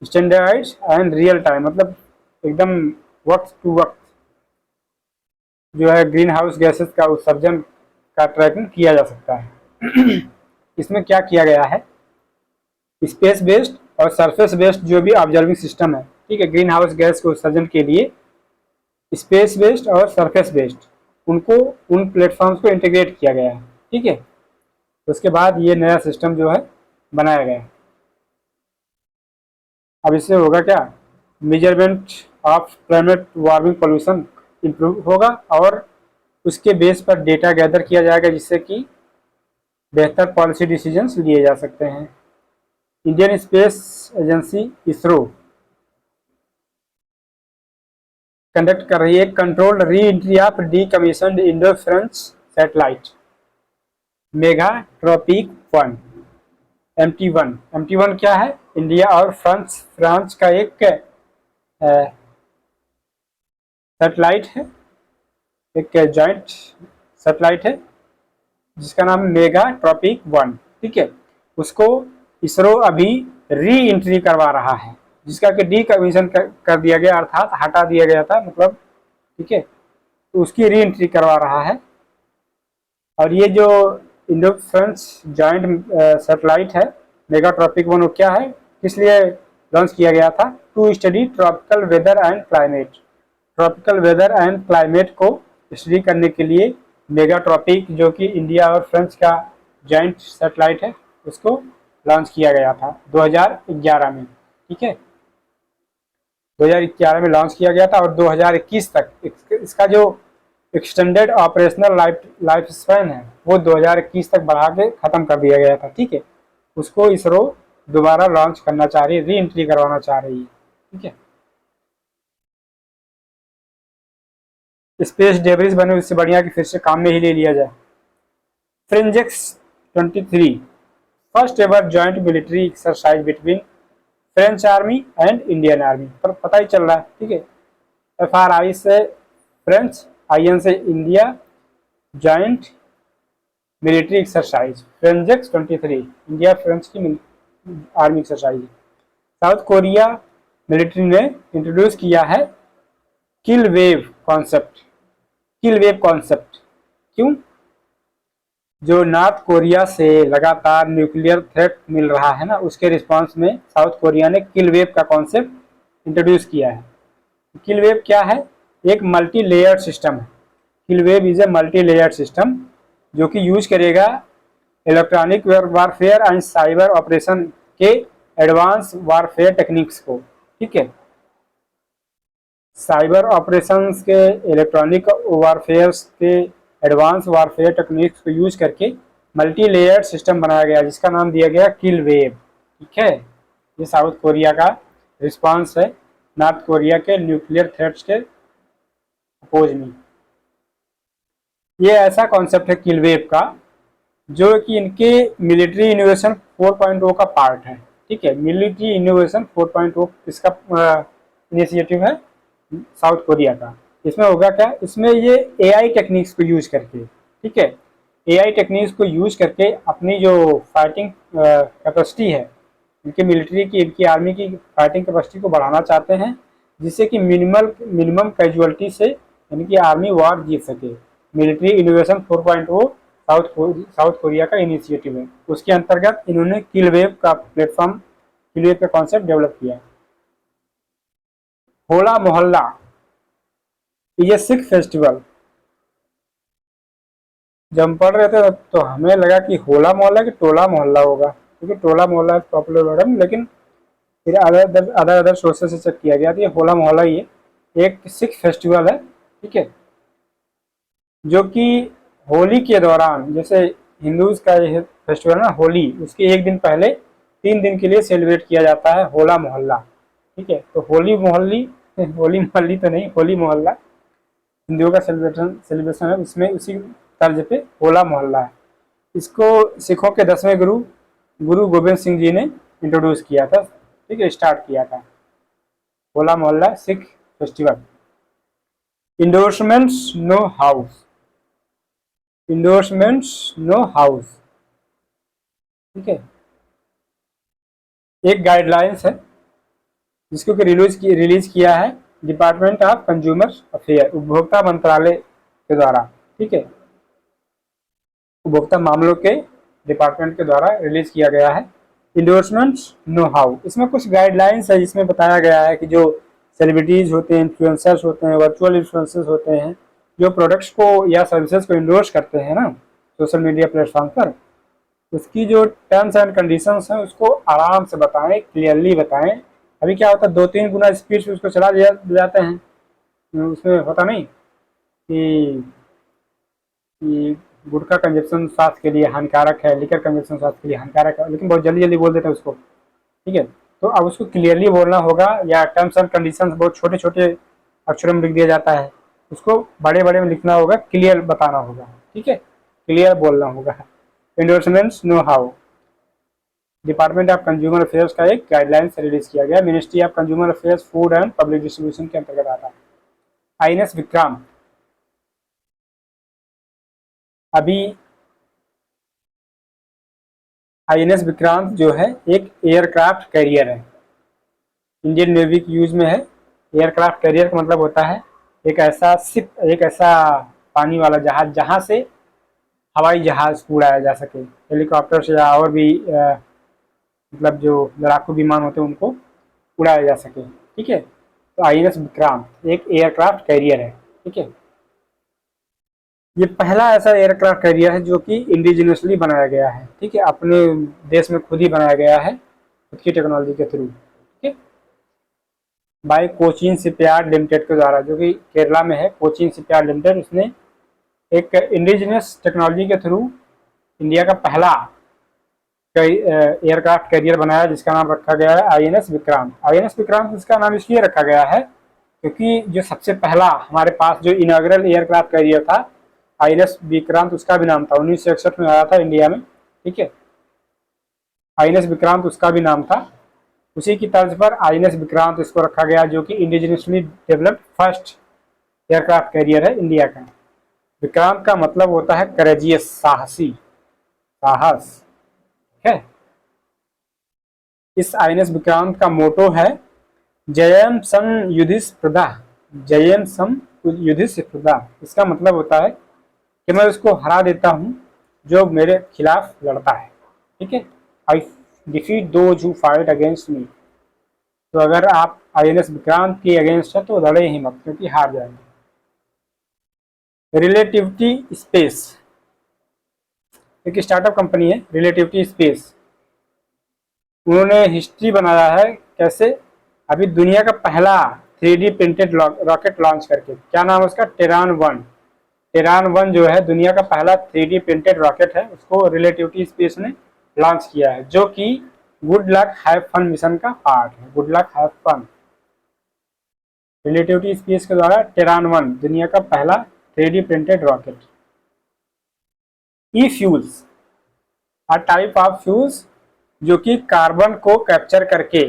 standardise and real time, मतलब एकदम वक्त टू वक्त जो है ग्रीन हाउस गैसेस का उत्सर्जन का ट्रैकिंग किया जा सकता है। इसमें क्या किया गया है? स्पेस बेस्ड और सरफेस बेस्ड जो भी ऑब्जर्विंग सिस्टम है, ठीक है, ग्रीन हाउस गैस के उत्सर्जन के लिए स्पेस बेस्ड और सरफेस बेस्ड, उनको, उन प्लेटफॉर्म्स को इंटीग्रेट किया गया है। ठीक है, तो उसके बाद ये नया सिस्टम जो है बनाया गया है। अब इससे होगा क्या? Measurement of climate warming pollution improve होगा और उसके बेस पर डेटा गैदर किया जाएगा जिससे कि बेहतर पॉलिसी डिसीजंस लिए जा सकते हैं। Indian space agency ISRO conduct कर रही है controlled re entry of decommissioned Indo French satellite Megha Tropiques 1 MT1। MT1 क्या है? इंडिया और फ्रांस का एक सैटेलाइट है, एक जॉइंट सैटेलाइट है जिसका नाम मेगा ट्रॉपिक 1। ठीक है, उसको इसरो अभी री एंट्री करवा रहा है जिसका कि डीकमीशन कर दिया गया अर्थात हटा दिया गया था मतलब। ठीक है, तो उसकी री एंट्री करवा रहा है। और ये जो इंडो फ्रेंच जॉइंट सैटेलाइट है मेगा ट्रॉपिक 1 क्या है, किस लिए लॉन्च किया गया था? To study tropical weather and climate. Tropical weather and climate को स्टडी करने के लिए मेगा ट्रॉपिक जो कि इंडिया और फ्रांस का जॉइंट सैटेलाइट है उसको लॉन्च किया गया था 2011 में। ठीक है, 2011 में लॉन्च किया गया था और 2021 तक इसका जो एक्सटेंडेड ऑपरेशनल लाइफ स्पैन है वो 2021 तक बढ़ा के ख़त्म कर दिया गया था। ठीक है, उसको इसरो दोबारा लॉन्च करना चाह रही है, री एंट्री करवाना चाह रही है। ठीक है, स्पेस डेब्रिस बने उससे बढ़िया कि फिर से काम में ही ले लिया जाए। फ्रेंजेक्स 23 first ever joint military exercise between French army and Indian army, पर पता ही चल रहा है। ठीक है, FRI से फ्रेंच, IN से India, joint military exercise Frinjex 23 India French की army exercise. South Korea military ने इंट्रोड्यूस किया है kill wave concept. Kill wave concept क्यों? जो नॉर्थ कोरिया से लगातार न्यूक्लियर थ्रेट मिल रहा है ना, उसके रिस्पांस में साउथ कोरिया ने किल वेव का कॉन्सेप्ट इंट्रोड्यूस किया है। किल वेव क्या है? एक मल्टी लेयर्ड सिस्टम है। Kill wave is a multi layered system जो कि यूज करेगा electronic warfare and cyber operation के एडवांस वारफेयर टेक्निक्स को। ठीक है, साइबर ऑपरेशंस के, इलेक्ट्रॉनिक वारफेयर के एडवांस वारफेयर टेक्निक्स को यूज करके मल्टी लेयर्ड सिस्टम बनाया गया जिसका नाम दिया गया किल वेव। ठीक है, ये साउथ कोरिया का रिस्पांस है नॉर्थ कोरिया के न्यूक्लियर थ्रेट्स के अपोज में। ये ऐसा कॉन्सेप्ट है किल वेव का जो कि इनके मिलिट्री इनोवेशन 4.0 का पार्ट है। ठीक है, मिलिट्री इनोवेशन 4.0 इसका इनिशिएटिव है साउथ कोरिया का। इसमें होगा क्या? इसमें ये AI टेक्निक्स को यूज करके, ठीक है, AI टेक्निक्स को यूज करके अपनी जो फाइटिंग कैपेसिटी है इनकी मिलिट्री की, इनकी आर्मी की फाइटिंग कैपेसिटी को बढ़ाना चाहते हैं जिससे कि मिनिमम कैजुअलिटी से इनकी आर्मी वॉर जीत सके। मिलिट्री इनोवेशन 4.0 साउथ कोरिया का इनिशिएटिव है, उसके अंतर्गत इन्होंने किल वेव का प्लेटफॉर्म, किल वेव का कॉन्सेप्ट डेवलप किया। होला मोहल्ला ये सिख फेस्टिवल। जब हम पढ़ रहे थे तो हमें लगा कि होला मोहल्ला कि टोला मोहल्ला होगा, क्योंकि टोला मोहल्ला पॉपुलर वर्ड है, लेकिन फिर अदर सोर्सेस से चेक किया गया तो ये होला मोहल्ला ये एक सिख फेस्टिवल है। ठीक है, जो कि होली के दौरान, जैसे हिंदूज का ये फेस्टिवल ना होली, उसके एक दिन पहले 3 दिन के लिए सेलिब्रेट किया जाता है होला मोहल्ला। ठीक है, तो होली मोहल्ली तो नहीं, होली मोहल्ला हिंदुओं का सेलिब्रेशन है, उसमें उसी तर्ज पे होला मोहल्ला है। इसको सिखों के 10वें गुरु गोबिंद सिंह जी ने इंट्रोड्यूस किया था। ठीक है, स्टार्ट किया था Hola Mohalla Sikh festival. Endorsements no house, endorsements no house. ठीक है, एक गाइडलाइंस है जिसको कि रिलीज किया है डिपार्टमेंट ऑफ कंज्यूमर अफेयर, उपभोक्ता मंत्रालय के द्वारा। ठीक है, उपभोक्ता मामलों के डिपार्टमेंट के द्वारा रिलीज किया गया है इंडोर्समेंट्स नो हाउ। इसमें कुछ गाइडलाइंस है जिसमें बताया गया है कि जो सेलिब्रिटीज होते हैं, इन्फ्लुएंसर्स होते हैं, वर्चुअल इन्फ्लुएंसर्स होते हैं, जो प्रोडक्ट्स को या सर्विसेज को इंडोर्स करते हैं ना सोशल मीडिया प्लेटफॉर्म पर, उसकी जो टर्म्स एंड कंडीशंस हैं उसको आराम से बताएं, क्लियरली बताएं। अभी क्या होता है 2-3 गुना स्पीड से उसको चला जाते हैं, उसमें होता नहीं, कि गुटखा कंजप्शन स्वास्थ्य के लिए हानिकारक है, लिकर कंजप्शन स्वास्थ्य के लिए हानिकारक है, लेकिन बहुत जल्दी जल्दी बोल देते हैं उसको। ठीक है, तो अब उसको क्लियरली बोलना होगा, या टर्म्स एंड कंडीशंस बहुत छोटे छोटे अक्षरों में लिख दिया जाता है, उसको बड़े बड़े में लिखना होगा, क्लियर बताना होगा। ठीक है, क्लियर बोलना होगा। Endorsements know how, department of consumer affairs का एक गाइडलाइंस रिलीज किया गया, ministry of consumer affairs food and public distribution के अंतर्गत आता है। आईएनएस विक्रांत, अभी आईएनएस विक्रांत जो है एक एयरक्राफ्ट कैरियर है, इंडियन नेवी के यूज में है। एयरक्राफ्ट कैरियर का मतलब होता है एक ऐसा शिप, एक ऐसा पानी वाला जहाज जहां से हवाई जहाज उड़ाया जा सके, हेलीकॉप्टर से या और भी मतलब जो लड़ाकू विमान होते हैं उनको उड़ाया जा सके। ठीक है, तो आईएनएस विक्रांत एक एयरक्राफ्ट कैरियर है। ठीक है, ये पहला ऐसा एयरक्राफ्ट कैरियर है जो कि इंडिजिनियसली बनाया गया है। ठीक है, अपने देश में खुद ही बनाया गया है, खुद की टेक्नोलॉजी के थ्रू। ठीक है, बाय कोचीन शिपयार्ड लिमिटेड के द्वारा, जो कि केरला में है, कोचीन शिपयार्ड लिमिटेड, उसने एक इंडिजिनियस टेक्नोलॉजी के थ्रू इंडिया का पहला एयरक्राफ्ट कैरियर बनाया, जिसका नाम रखा गया है आईएनएस विक्रांत। आईएनएस विक्रांत इसका नाम इसलिए रखा गया है क्योंकि जो सबसे पहला हमारे पास जो इनॉग्रल एयरक्राफ्ट कैरियर था आईएनएस विक्रांत, उसका भी नाम था, 1961 में आया था इंडिया में। ठीक है, आईएनएस विक्रांत उसका भी नाम था। उसी की तर्ज पर आईएनएस विक्रांत इसको रखा गया, जो कि indigenously developed first aircraft carrier है इंडिया का। विक्रांत का मतलब होता है करेजियस, साहसी, साहस है। इस आईएनएस विक्रांत का मोटो है जयम सम युधिस प्रदा, जयम सम युधिस प्रदा। इसका मतलब होता है कि मैं उसको हरा देता हूं जो मेरे खिलाफ लड़ता है। ठीक है, I defeat those who fight against me. तो अगर आप आईएनएस विक्रांत के अगेंस्ट है तो लड़े ही मत, क्योंकि हार जाएंगे। रिलेटिविटी स्पेस एक स्टार्टअप कंपनी है, रिलेटिविटी स्पेस। उन्होंने हिस्ट्री बनाया है, कैसे? अभी दुनिया का पहला 3D प्रिंटेड रॉकेट लॉन्च करके, क्या नाम है उसका? टेरान 1। टेरान 1 जो है दुनिया का पहला 3D प्रिंटेड रॉकेट है, उसको रिलेटिविटी स्पेस ने लॉन्च किया है, जो कि good luck have fun mission का पार्ट है। Good luck have fun, relativity space के द्वारा टेरान 1 दुनिया का पहला 3D printed rocket. E fuels are type of fuels जो कि कार्बन को कैप्चर करके,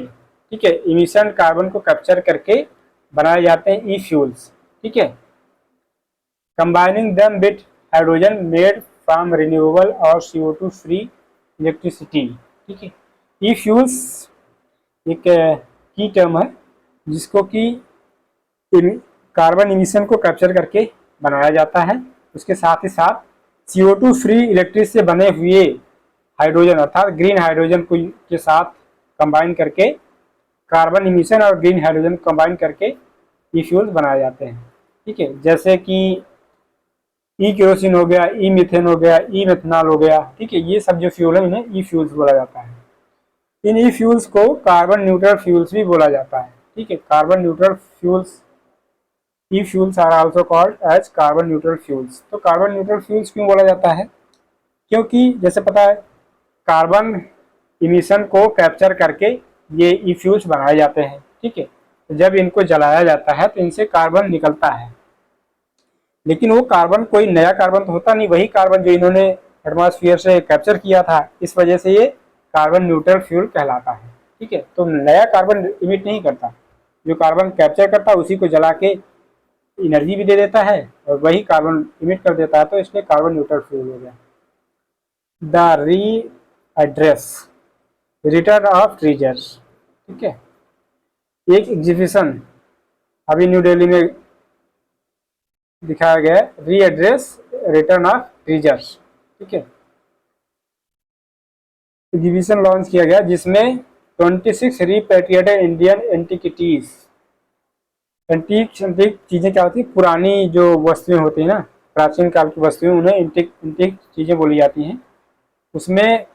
ठीक है, इमिशन कार्बन को कैप्चर करके बनाए जाते हैं ई फ्यूल्स। ठीक है, combining them with hydrogen made from renewable और CO2 फ्री इलेक्ट्रिसिटी। ठीक है, ई फ्यूल्स एक की टर्म है जिसको कि कार्बन इमिशन को कैप्चर करके बनाया जाता है, उसके साथ ही साथ CO2 फ्री इलेक्ट्रिसिटी से बने हुए हाइड्रोजन अर्थात ग्रीन हाइड्रोजन को के साथ कंबाइन करके कार्बन इमिशन और ग्रीन हाइड्रोजन कंबाइन करके ई फ्यूल्स बनाए जाते हैं। ठीक है, जैसे कि ई केरोसिन हो गया, ई मीथेन हो गया, ई मेथनॉल हो गया। ठीक है, ये सब जो फ्यूल है इन्हें ई फ्यूल्स बोला जाता है। इन ई फ्यूल्स को कार्बन न्यूट्रल फ्यूल्स भी बोला जाता है। ठीक है, carbon neutral fuels, e fuels are also called as carbon neutral fuels. तो कार्बन न्यूट्रल फ्यूल्स क्यों बोला जाता है? क्योंकि जैसे पता है कार्बन इमिशन को कैप्चर करके ये ई फ्यूल्स बनाए जाते हैं। ठीक है, तो जब इनको जलाया जाता है तो इनसे कार्बन निकलता है, लेकिन वो कार्बन कोई नया कार्बन तो होता नहीं, वही कार्बन जो इन्होंने एटमॉस्फेयर से कैप्चर किया था, इस वजह से ये कार्बन न्यूट्रल फ्यूल कहलाता है। ठीक है, तो नया कार्बन इमिट नहीं करता, जो कार्बन कैप्चर करता है उसी को जला के एनर्जी भी दे देता है और वही कार्बन इमिट कर देता है, तो इसलिए कार्बन न्यूट्रल फ्यूल हो गया। द री एड्रेस रिटर्न ऑफ ट्रेजर्स। ठीक है, एक एग्जीबिशन अभी न्यू दिल्ली में दिखाया गया है, री एड्रेस रिटर्न ऑफ ट्रेजर्स। ठीक है, एग्जीबिशन लॉन्च किया गया जिसमें 26 रिपेट्रिएटेड इंडियन एंटिकिटीज, एंटीक चीजें क्या होती है? पुरानी जो वस्तुएं होती है ना, प्राचीन काल की वस्तुएं, उन्हें एंटीक चीजें बोली जाती हैं। उसमें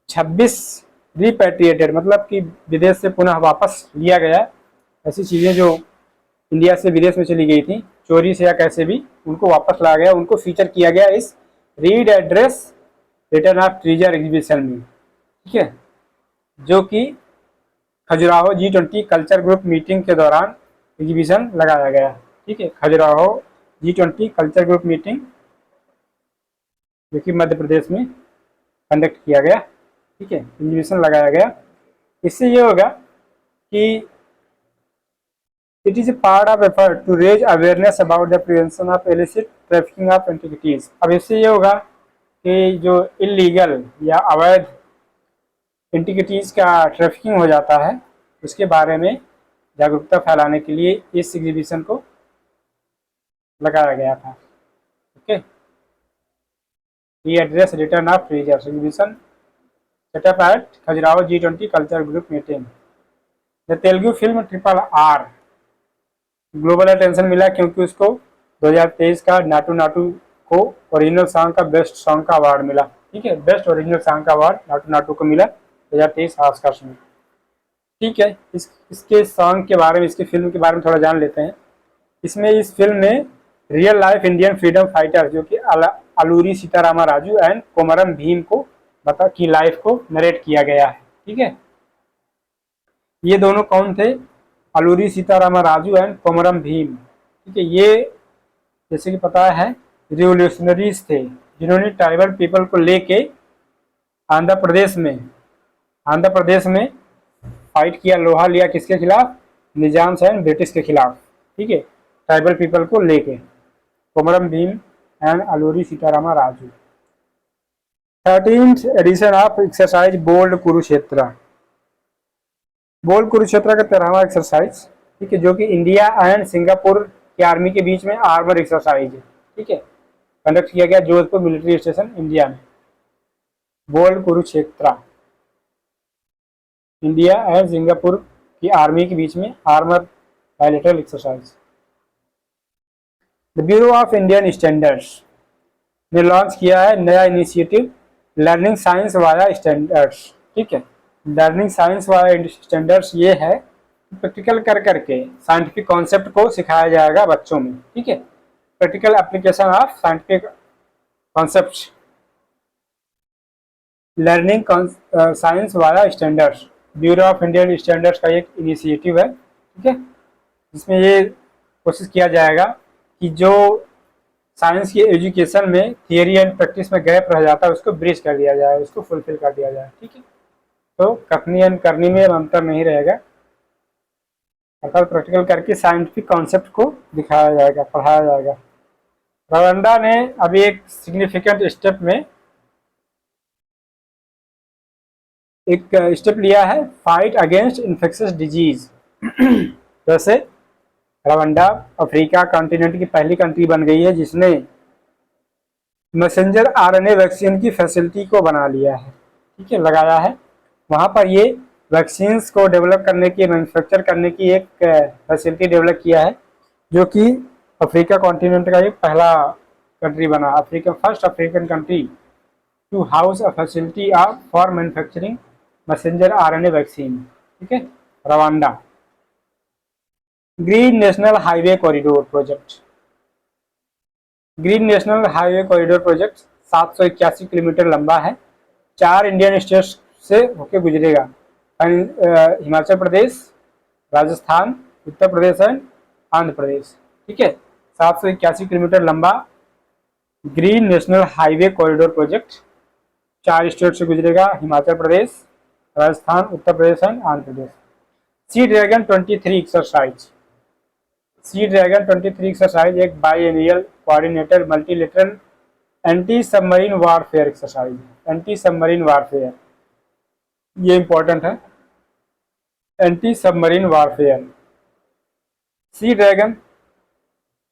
26 रिपेट्रिएटेड मतलब कि विदेश से पुनः वापस लिया गया ऐसी चीजें जो इंडिया से विदेश में चली गई थी, चोरी से या कैसे भी उनको वापस लाया गया, उनको फीचर किया गया इस read address return of treasure exhibition में, ठीक है, जो कि Khajuraho G20 culture group meeting के दौरान एग्जीबिशन लगाया गया, ठीक है, Khajuraho G20 culture group meeting जो कि मध्य प्रदेश में कंडक्ट किया गया, ठीक है, एग्जीबिशन लगाया गया। इससे ये होगा कि it is a part of effort to raise awareness about the prevention of illicit trafficking of antiquities. अब इससे ये होगा कि जो इलीगल या अवैध एंटिक्विटीज का ट्रैफिकिंग हो जाता है उसके बारे में जागरूकता फैलाने के लिए इस एग्जीबिशन को लगाया गया था, okay. Address return of treasures exhibition setup at Khajuraho G20 culture group meeting. The Telugu film RRR global attention मिला क्योंकि उसको 2023 का नाटू नाटू को ओरिजिनल सॉन्ग का बेस्ट सॉन्ग का अवार्ड मिला, ठीक है, बेस्ट ओरिजिनल सॉन्ग का अवार्ड नाटू नाटू को मिला 2023 ऑस्कर्स में, ठीक है। इसके सॉन्ग के बारे में, इसकी फिल्म के बारे में थोड़ा जान लेते हैं। इसमें इस फिल्म में real life Indian freedom fighter जो कि अलूरी सीतारामा राजू एंड कोमरम भीम को की लाइफ को नरेट किया गया है, ठीक है। ये दोनों कौन थे? अलूरी सीतारामा राजू एंड कोमरम भीम, ठीक है। ये जैसे कि पता है रिवोल्यूशनरीज थे जिन्होंने ट्राइबल पीपल को लेके आंध्र प्रदेश में फाइट किया, लोहा लिया, किसके खिलाफ? निजाम एंड ब्रिटिश के खिलाफ, ठीक है, ट्राइबल पीपल को लेके। Komaram Bheem and Alluri Seetharama Raju. 13th edition of exercise bold Kurukshetra. Bold Kurukshetra का 13वां एक्सरसाइज, ठीक है, जो कि इंडिया एंड सिंगापुर की आर्मी के बीच में आर्मर एक्सरसाइज है, ठीक है, कंडक्ट किया गया जोधपुर मिलिट्री स्टेशन इंडिया में। Bold Kurukshetra India and Singapore की आर्मी के बीच में armour bilateral exercise. The bureau of Indian standards ने लॉन्च किया है नया initiative learning science via standards, ठीक है। लर्निंग साइंस वाया स्टैंडर्ड्स ये है प्रैक्टिकल कर करके साइंटिफिक कॉन्सेप्ट को सिखाया जाएगा बच्चों में, ठीक है, practical application of scientific concept. Learning science via standards bureau of Indian standards का एक इनिशिएटिव है, ठीक है, जिसमें ये कोशिश किया जाएगा कि जो साइंस की एजुकेशन में थियरी एंड प्रैक्टिस में गैप रह जाता है उसको ब्रिज कर दिया जाए, उसको फुलफिल कर दिया जाए, ठीक है। तो कथनी एंड करनी में अंतर नहीं रहेगा, अर्थात प्रैक्टिकल करके साइंटिफिक कॉन्सेप्ट को दिखाया जाएगा, पढ़ाया जाएगा। रवांडा ने अभी एक सिग्निफिकेंट स्टेप में एक स्टेप लिया है फाइट अगेंस्ट इन्फेक्शियस डिजीज। जैसे रवांडा अफ्रीका कॉन्टिनेंट की पहली कंट्री बन गई है जिसने मैसेंजर RNA वैक्सीन की फैसिलिटी को बना लिया है, ठीक है, लगाया है। वहाँ पर ये वैक्सीन्स को डेवलप करने की, मैन्युफैक्चर करने की एक फैसिलिटी डेवलप किया है जो कि अफ्रीका कॉन्टिनेंट का एक पहला कंट्री बना, first African country to house a facility for manufacturing messenger RNA vaccine, ठीक है, Rwanda. Green national highway corridor project. Green national highway corridor project 781 kilometre लंबा है, 4 इंडियन स्टेट्स से होकर गुजरेगा, हिमाचल प्रदेश, राजस्थान, उत्तर प्रदेश एंड आंध्र प्रदेश, ठीक है। 781 किलोमीटर लंबा green national highway corridor project 4 state से गुजरेगा, Himachal Pradesh, Rajasthan, Uttar Pradesh and Andhra Pradesh. C dragon 23 exercise. Sea dragon 23 exercise एक biennial coordinated multilateral anti submarine warfare exercise है। एंटी सबमरीन वारफेयर ये इंपॉर्टेंट है, anti submarine warfare. Sea dragon,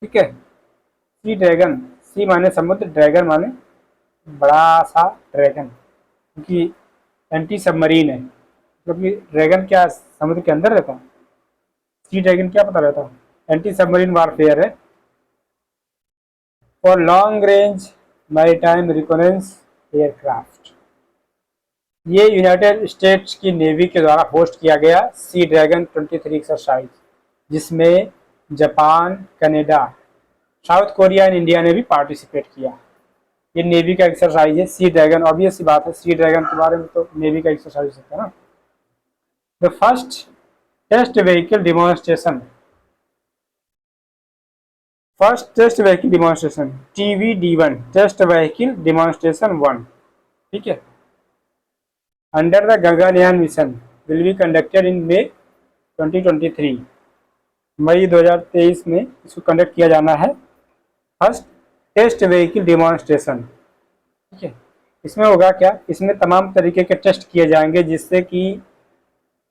ठीक है, सी ड्रैगन, सी माने समुद्र, ड्रैगन माने बड़ा सा ड्रैगन, क्योंकि एंटी सबमरीन है, क्योंकि ड्रैगन क्या समुद्र के अंदर रहता है, सी ड्रैगन क्या पता रहता है, एंटी सबमरीन वारफेयर है। For long range maritime reconnaissance aircraft, ये यूनाइटेड स्टेट्स की नेवी के द्वारा होस्ट किया गया सी ड्रैगन 23 एक्सरसाइज, जिसमें Japan, Canada, South Korea and India ने भी पार्टिसिपेट किया। ये नेवी का एक्सरसाइज है, सी ड्रैगन। ऑब्वियस सी बात है, सी ड्रैगन के बारे में तो नेवी का एक्सरसाइज है ना। The first test vehicle demonstration, first test vehicle demonstration TVD1, test vehicle demonstration 1, ठीक है। Under the Gaganyaan mission will be conducted in May 2023, मई 2023 में इसको कंडक्ट किया जाना है, फर्स्ट टेस्ट व्हीकल डिमॉन्स्ट्रेशन, ठीक है। इसमें होगा क्या, इसमें तमाम तरीके के टेस्ट किए जाएंगे जिससे कि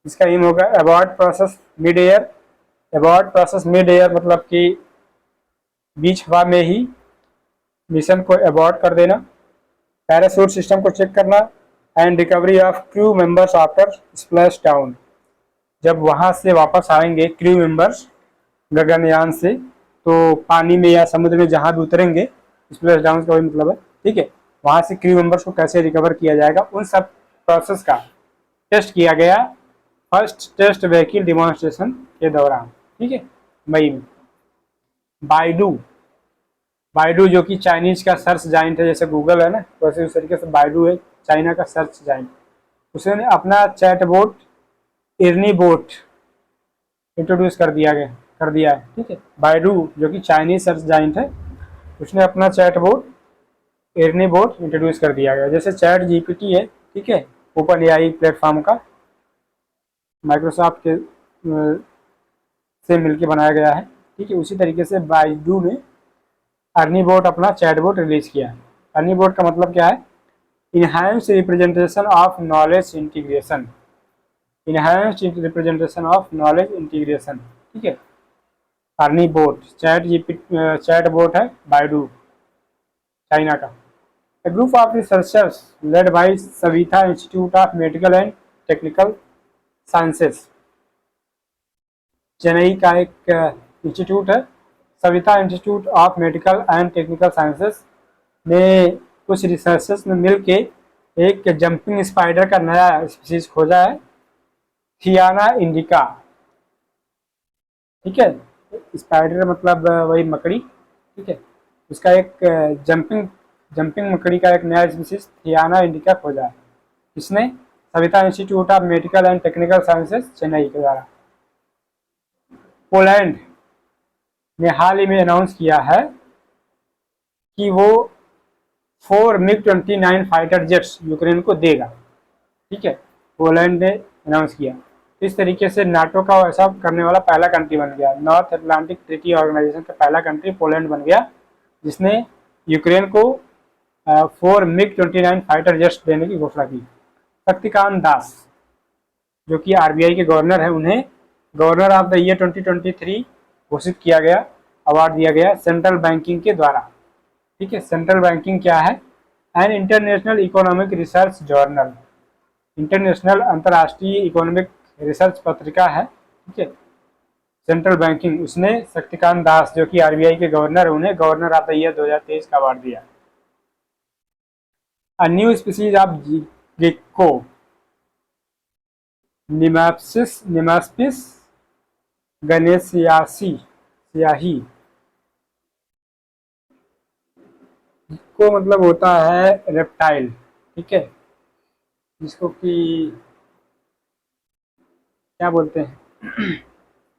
इसका एम होगा abort process mid air. Abort process mid air मतलब कि बीच हवा में ही मिशन को अबॉर्ड कर देना, पैराशूट सिस्टम को चेक करना, and recovery of crew members after splash down. जब वहां से वापस आएंगे क्रू मेंबर्स गगनयान से, तो पानी में या समुद्र में जहां भी उतरेंगे, स्प्लैश डाउन का वही मतलब है, ठीक है, वहां से क्रू मेंबर्स को कैसे रिकवर किया जाएगा, उन सब प्रोसेस का टेस्ट किया गया फर्स्ट टेस्ट व्हीकल डिमॉन्स्ट्रेशन के दौरान, ठीक है, मई में। बाइडू, बाइडू जो कि चाइनीज का सर्च जाइंट है, जैसे गूगल है ना, वैसे उस तरीके से बाइडू है चाइना का सर्च जाइंट। उसने अपना चैट बोट इरनी बोट इंट्रोड्यूस कर दिया है, ठीक है। बाइडू जो कि चाइनीज सर्च जाइंट है, उसने अपना चैट बोट इरनी बोट इंट्रोड्यूस कर दिया गया। जैसे चैट GPT है, ठीक है, ओपन AI प्लेटफॉर्म का माइक्रोसॉफ्ट के से मिलकर बनाया गया है, ठीक है, उसी तरीके से बाइडू ने अर्नी बोट अपना चैटबोट रिलीज किया। अर्नी बोट का मतलब क्या है, enhanced representation of knowledge integration, enhanced representation of knowledge integration, ठीक है। अर्नी बोट चैट बोट है बाइडू चाइना का। A group of researchers led by Savitha Institute of Medical and Technical Sciences, Chennai का एक इंस्टीट्यूट है, Savita institute of medical and technical sciences में कुछ researchers ने मिलके एक जंपिंग स्पाइडर का नया स्पीशीज खोजा है, थियाना इंडिका, ठीक है। स्पाइडर मतलब वही मकड़ी, ठीक है, उसका एक जंपिंग मकड़ी का एक नया स्पीशीज थियाना इंडिका खोजा है। इसने Savita institute of medical and technical sciences Chennai के द्वारा। पोलैंड ने हाल ही में अनाउंस किया है कि वो 4 MiG-29 फाइटर जेट्स यूक्रेन को देगा, ठीक है, पोलैंड ने अनाउंस किया। इस तरीके से नाटो का ऐसा करने वाला पहला कंट्री बन गया, नॉर्थ अटलांटिक ट्रीटी ऑर्गेनाइजेशन का पहला कंट्री पोलैंड बन गया, जिसने यूक्रेन को 4 MiG-29 फाइटर जेट्स देने की घोषणा की। शक्तिकांत दास जो कि RBI के गवर्नर है, उन्हें गवर्नर ऑफ द ईयर 2023 घोषित किया गया, अवार्ड दिया गया सेंट्रल बैंकिंग के द्वारा, ठीक है। सेंट्रल बैंकिंग क्या है, an international economic research journal, international अंतर्राष्ट्रीय इकोनॉमिक रिसर्च पत्रिका है, ठीक है। सेंट्रल बैंकिंग, उसने शक्तिकांत दास जो कि RBI के गवर्नर है, उन्हें गवर्नर ऑफ द ईयर 2023 का अवार्ड दिया। A new species of gecko निमास्पिस ganeshaiahi सियाही को मतलब होता है रेप्टाइल, ठीक है, जिसको कि क्या बोलते हैं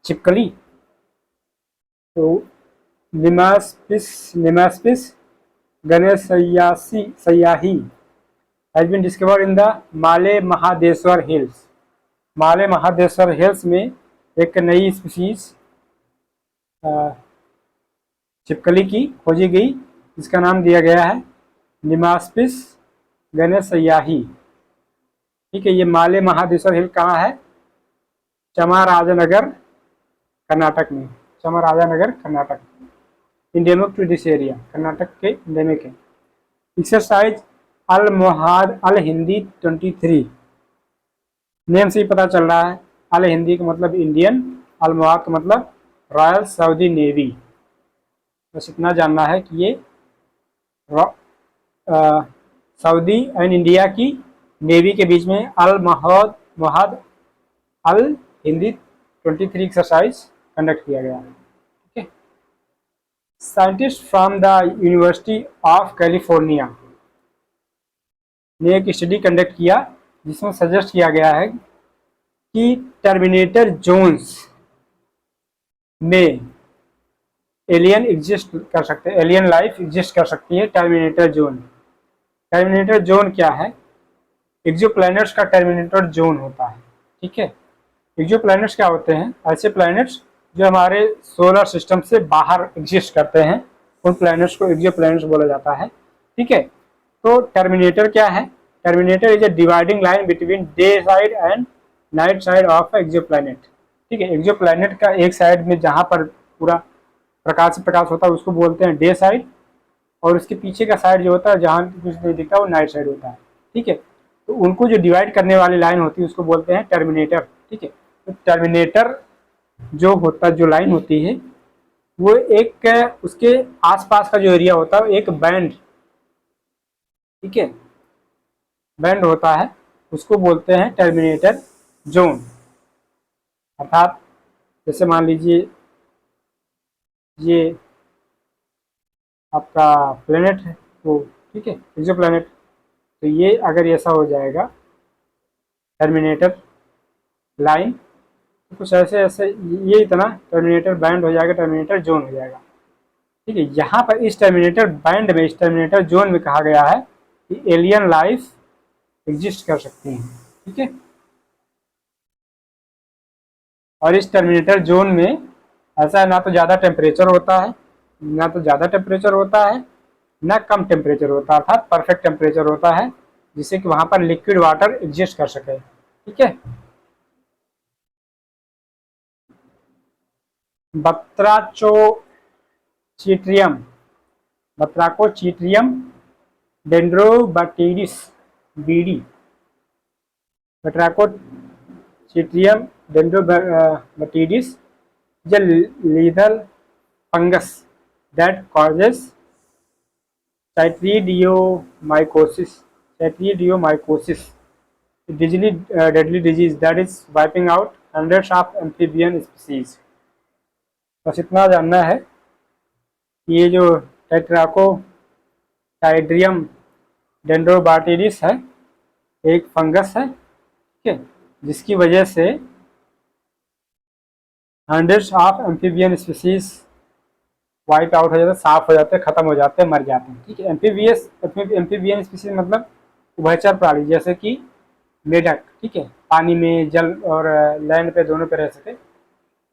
छिपकली। तो निमास्पिस गनेसियासी सियाही has been discovered in the Male Mahadeshwara hills. Male Mahadeshwara hills में एक नई स्पीशीज छिपकली की खोजी गई, जिसका नाम दिया गया है निमास्पिस गनेसियाही, ठीक है। ये माले महादेश्वर हिल कहाँ है, चामराजनगर कर्नाटक में, Chamarajanagar Karnataka, endemic to this area, Karnataka के इंडेमिक है। Exercise Al Mohed Al Hindi 23, name से ही पता चल रहा है, अल हिंदी का मतलब इंडियन, अल मोहाद का मतलब रॉयल सऊदी नेवी। बस इतना जानना है कि ये सऊदी एंड इंडिया की नेवी के बीच में अल Mohed Al Hindi 23 exercise conduct किया गया है। Scientist from the university of California ने एक स्टडी कंडक्ट किया जिसमें सजेस्ट किया गया है कि टर्मिनेटर जोन्स में एलियन एग्जिस्ट कर सकते हैं, एलियन लाइफ एग्जिस्ट कर सकती है टर्मिनेटर जोन। टर्मिनेटर जोन क्या है? एक्सोप्लैनेट्स का टर्मिनेटर जोन होता है। ठीक है, एक्सोप्लैनेट्स क्या होते हैं? ऐसे प्लैनेट्स जो हमारे सोलर सिस्टम से बाहर एग्जिस्ट करते हैं, उन प्लैनेट्स को एक्सोप्लैनेट्स बोला जाता है। ठीक है, तो टर्मिनेटर क्या है? Terminator is a dividing line between day side and night side of exoplanet. ठीक है, एक्सोप्लैनेट का एक साइड में जहाँ पर पूरा प्रकाश से प्रकाश होता है उसको बोलते हैं डे साइड, और उसके पीछे का साइड जो होता है जहाँ कुछ नहीं दिखता वो नाइट साइड होता है। ठीक है, तो उनको जो डिवाइड करने वाली लाइन होती है उसको बोलते हैं टर्मिनेटर। ठीक है, तो टर्मिनेटर जो होता है, जो लाइन होती है, वो एक उसके आसपास का जो एरिया होता है एक बैंड, ठीक है, बैंड होता है, उसको बोलते हैं टर्मिनेटर जोन। अर्थात जैसे मान लीजिए ये आपका प्लेनेट है वो, ठीक है, एक्सो प्लेनेट, तो ये अगर ऐसा हो जाएगा टर्मिनेटर लाइन, तो कुछ ऐसे ऐसे ये इतना टर्मिनेटर बैंड हो जाएगा, टर्मिनेटर जोन हो जाएगा। ठीक है, यहाँ पर इस टर्मिनेटर बैंड में, इस टर्मिनेटर जोन में कहा गया है कि एलियन लाइफ एग्जिस्ट कर सकती हैं। ठीक है, और इस टर्मिनेटर जोन में ऐसा है, ना तो ज़्यादा टेम्परेचर होता है, ना तो ज़्यादा टेम्परेचर होता है, ना कम टेम्परेचर होता है, अर्थात परफेक्ट टेम्परेचर होता है जिससे कि वहाँ पर लिक्विड वाटर एग्जिस्ट कर सके। ठीक है, बत्राचोचिट्रियम, बत्राकोचिट्रियम डेंड्रोबैक्टीरिस BD, बत्राकोचिट्रियम डेंड्रोबैक्टीरिस is a lethal fungus that causes chytridiomycosis, deadly disease that is wiping out hundreds of amphibian species। बस इतना जानना है कि ये जो टेट्राकोटाइड्रियम डेंड्रोबाटिडिस है एक फंगस है, ठीक है, जिसकी वजह से hundreds of amphibian species wipe out हो जाते हैं, साफ हो जाते हैं, खत्म हो जाते हैं, मर जाते हैं। ठीक है, एम्फीबियन स्पीसीज मतलब उभयचर प्राणी, जैसे कि मेढक, ठीक है, पानी में, जल और लैंड पे दोनों पे रह सके,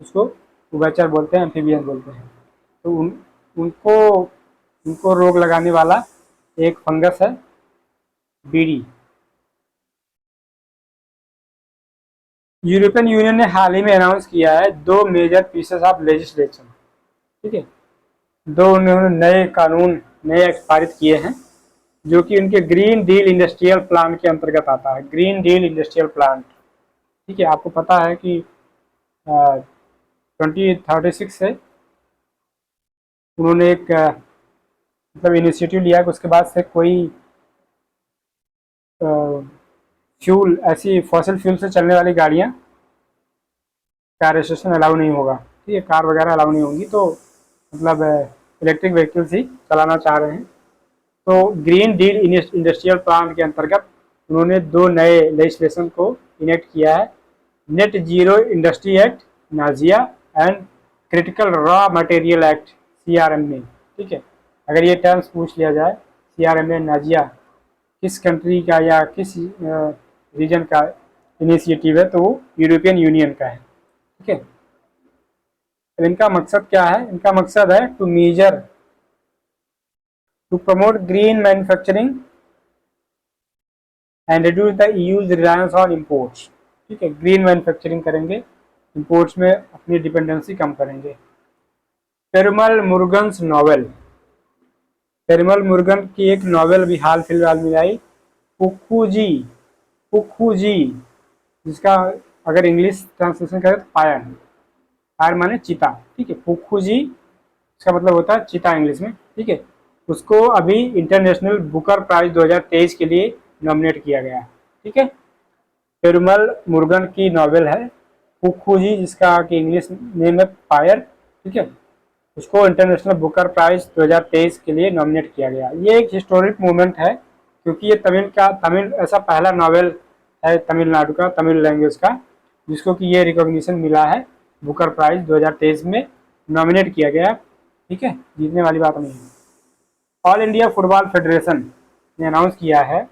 उसको उभयचर बोलते हैं, एम्फीबियन बोलते हैं। तो उनको रोग लगाने वाला एक फंगस है बीडी। यूरोपियन यूनियन ने हाल ही में अनाउंस किया है 2 मेजर पीसेस ऑफ लेजिस्लेशन। ठीक है, 2 उन्होंने नए कानून नए पारित किए हैं जो कि उनके ग्रीन डील इंडस्ट्रियल प्लान के अंतर्गत आता है। ग्रीन डील इंडस्ट्रियल प्लान, ठीक है, आपको पता है कि 2036 से उन्होंने एक मतलब इनिशिएटिव लिया कि उसके बाद से कोई फ्यूल, ऐसी फॉसिल फ्यूल से चलने वाली गाड़ियाँ कार रजिस्ट्रेशन अलाउ नहीं होगा। ठीक है, कार वगैरह अलाउ नहीं होंगी, तो मतलब इलेक्ट्रिक व्हीकल्स ही चलाना चाह रहे हैं। तो ग्रीन डील इंडस्ट्रियल प्लान के अंतर्गत उन्होंने 2 नए लेजिस्लेशन को इनेक्ट किया है, net zero industry act Nazia and critical raw material act CRMA। ठीक है, अगर ये टर्म्स पूछ लिया जाए, CRMA नाजिया किस कंट्री का या किस रीजन का इनिशिएटिव है, तो वो यूरोपियन यूनियन का है। ठीक है, तो इनका मकसद क्या है? इनका मकसद है to promote green manufacturing and reduce the EU's reliance on imports. ठीक है, ग्रीन मैन्युफैक्चरिंग करेंगे, इम्पोर्ट्स में अपनी डिपेंडेंसी कम करेंगे। पेरुमल मुरुगन्स नॉवेल, पेरुमल मुरुगन की एक नॉवेल भी हाल फिलहाल में आई, पुखुजी, जिसका अगर इंग्लिश ट्रांसलेशन करें तो फायर, फायर माने चीता। ठीक है, पुखुजी इसका मतलब होता है चीता इंग्लिश में। ठीक है, उसको अभी इंटरनेशनल बुकर प्राइज 2023 के लिए नॉमिनेट किया गया। ठीक है, पेरुमल मुरुगन की नॉवेल है पुखुजी, जिसका कि इंग्लिश नेम है फायर। ठीक है, उसको इंटरनेशनल बुकर प्राइज 2023 के लिए नॉमिनेट किया गया। ये एक हिस्टोरिक मूवमेंट है, क्योंकि ये तमिल ऐसा पहला नॉवेल है तमिलनाडु का, तमिल लैंग्वेज का, जिसको कि ये रिकॉग्निशन मिला है, बुकर प्राइज 2023 में नॉमिनेट किया गया। ठीक है, जीतने वाली बात नहीं है। ऑल इंडिया फुटबॉल फेडरेशन ने अनाउंस किया है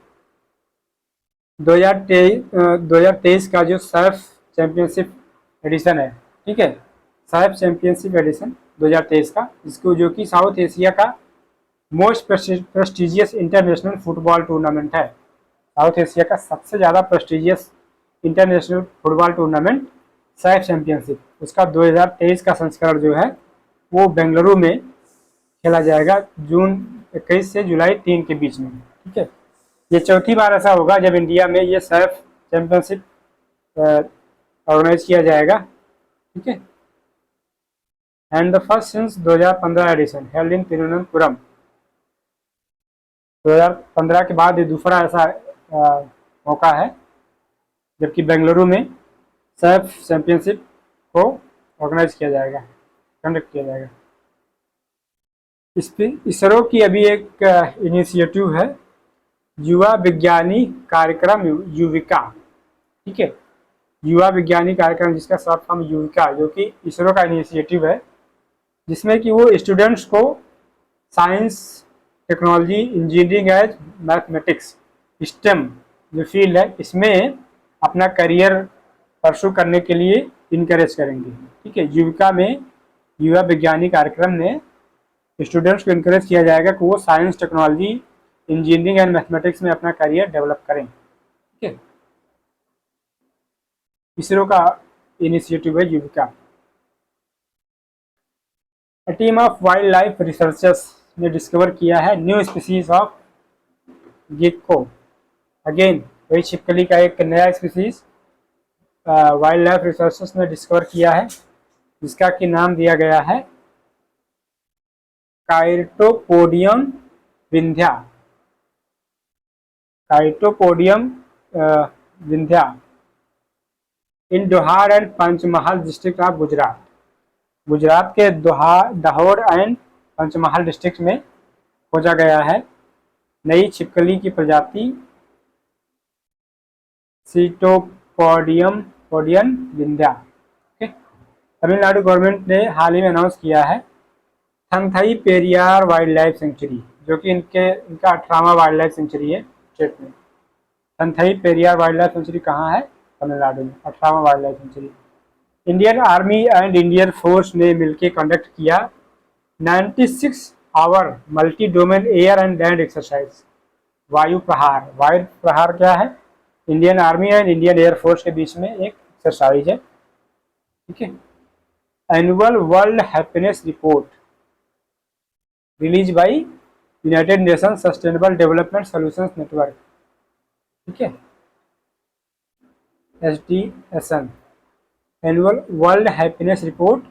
2023 का जो सर्फ चैंपियनशिप एडिशन है, ठीक है, सर्फ चैंपियनशिप एडिशन 2023 का, इसको जो कि साउथ एशिया का most prestigious international football tournament है। साउथ एशिया का सबसे ज़्यादा prestigious international football tournament Surf championship, उसका 2023 का संस्करण जो है वो बेंगलुरु में खेला जाएगा जून 21 से जुलाई 3 के बीच में। ठीक है, ये चौथी बार ऐसा होगा जब इंडिया में ये सर्फ चैंपियनशिप ऑर्गेनाइज किया जाएगा। ठीक है, and the first since 2015 edition held in Thiruvananthapuram. 2015 के बाद ये दूसरा ऐसा मौका है जबकि बेंगलुरु में सर्फ चैंपियनशिप को ऑर्गेनाइज किया जाएगा, कंडक्ट किया जाएगा। इस पर इसरो की अभी एक इनिशिएटिव है युवा विज्ञानी कार्यक्रम युविका। ठीक है, युवा विज्ञानी कार्यक्रम जिसका शॉर्ट फॉर्म युविका, जो कि इसरो का इनिशिएटिव है, जिसमें कि वो स्टूडेंट्स को science, technology, engineering and mathematics, stem जो फील्ड है, इसमें अपना करियर परसू करने के लिए इनकरेज करेंगे। ठीक है, युविका में युवा विज्ञानी कार्यक्रम में स्टूडेंट्स को इनकरेज किया जाएगा कि वो science, technology, engineering and mathematics में अपना करियर डेवलप करें। ठीक है, इसरो का इनिशिएटिव है YUVIKA. A team of wildlife researchers ने डिस्कवर किया है new species of gecko. Again वही छिपकली का एक नया स्पीसीज वाइल्ड लाइफ रिसर्चर्स ने डिस्कवर किया है, जिसका कि नाम दिया गया है cyrtopodion Vindhya. Cyrtopodion Vindhya in Dohar and Panchmahal district of Gujarat. Gujarat के दाहोद एंड पंचमहाल डिस्ट्रिक्ट में खोजा गया है नई छिपकली की प्रजाति सीटोपोडियम विंध्या। तमिलनाडु गवर्नमेंट ने हाल ही में अनाउंस किया है Thanthai Periyar wildlife sanctuary, जो कि इनका 18वां वाइल्ड लाइफ सेंचुरी है स्टेट में। Thanthai Periyar wildlife sanctuary कहाँ है? तमिलनाडु में, 18वां wildlife sanctuary. Indian army and Indian force ने मिलकर कंडक्ट किया 96 hour multi domain air and land exercise Vayu Prahar. Vayu Prahar क्या है? Indian army and Indian air force के बीच में एक एक्सरसाइज है। ठीक है, annual world happiness report release by United nation sustainable development solutions network. ठीक है, SDSN annual world happiness report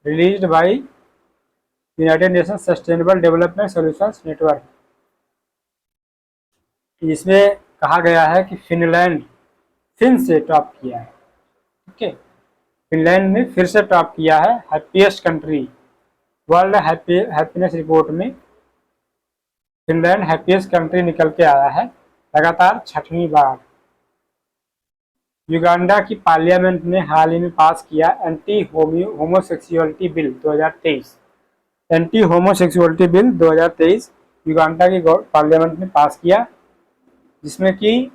released by United nation sustainable development solutions network. इसमें कहा गया है कि फिनलैंड फिन से टॉप किया है। ठीक है, फिनलैंड ने फिर से टॉप किया है happiest country world happiness report में। फिनलैंड हैप्पीएस्ट कंट्री निकल के आया है लगातार 6वीं बार। युगांडा की पार्लियामेंट ने हाल ही में पास किया anti homosexuality bill 2023। Anti homosexuality bill 2023 Uganda की पार्लियामेंट ने पास किया, जिसमें कि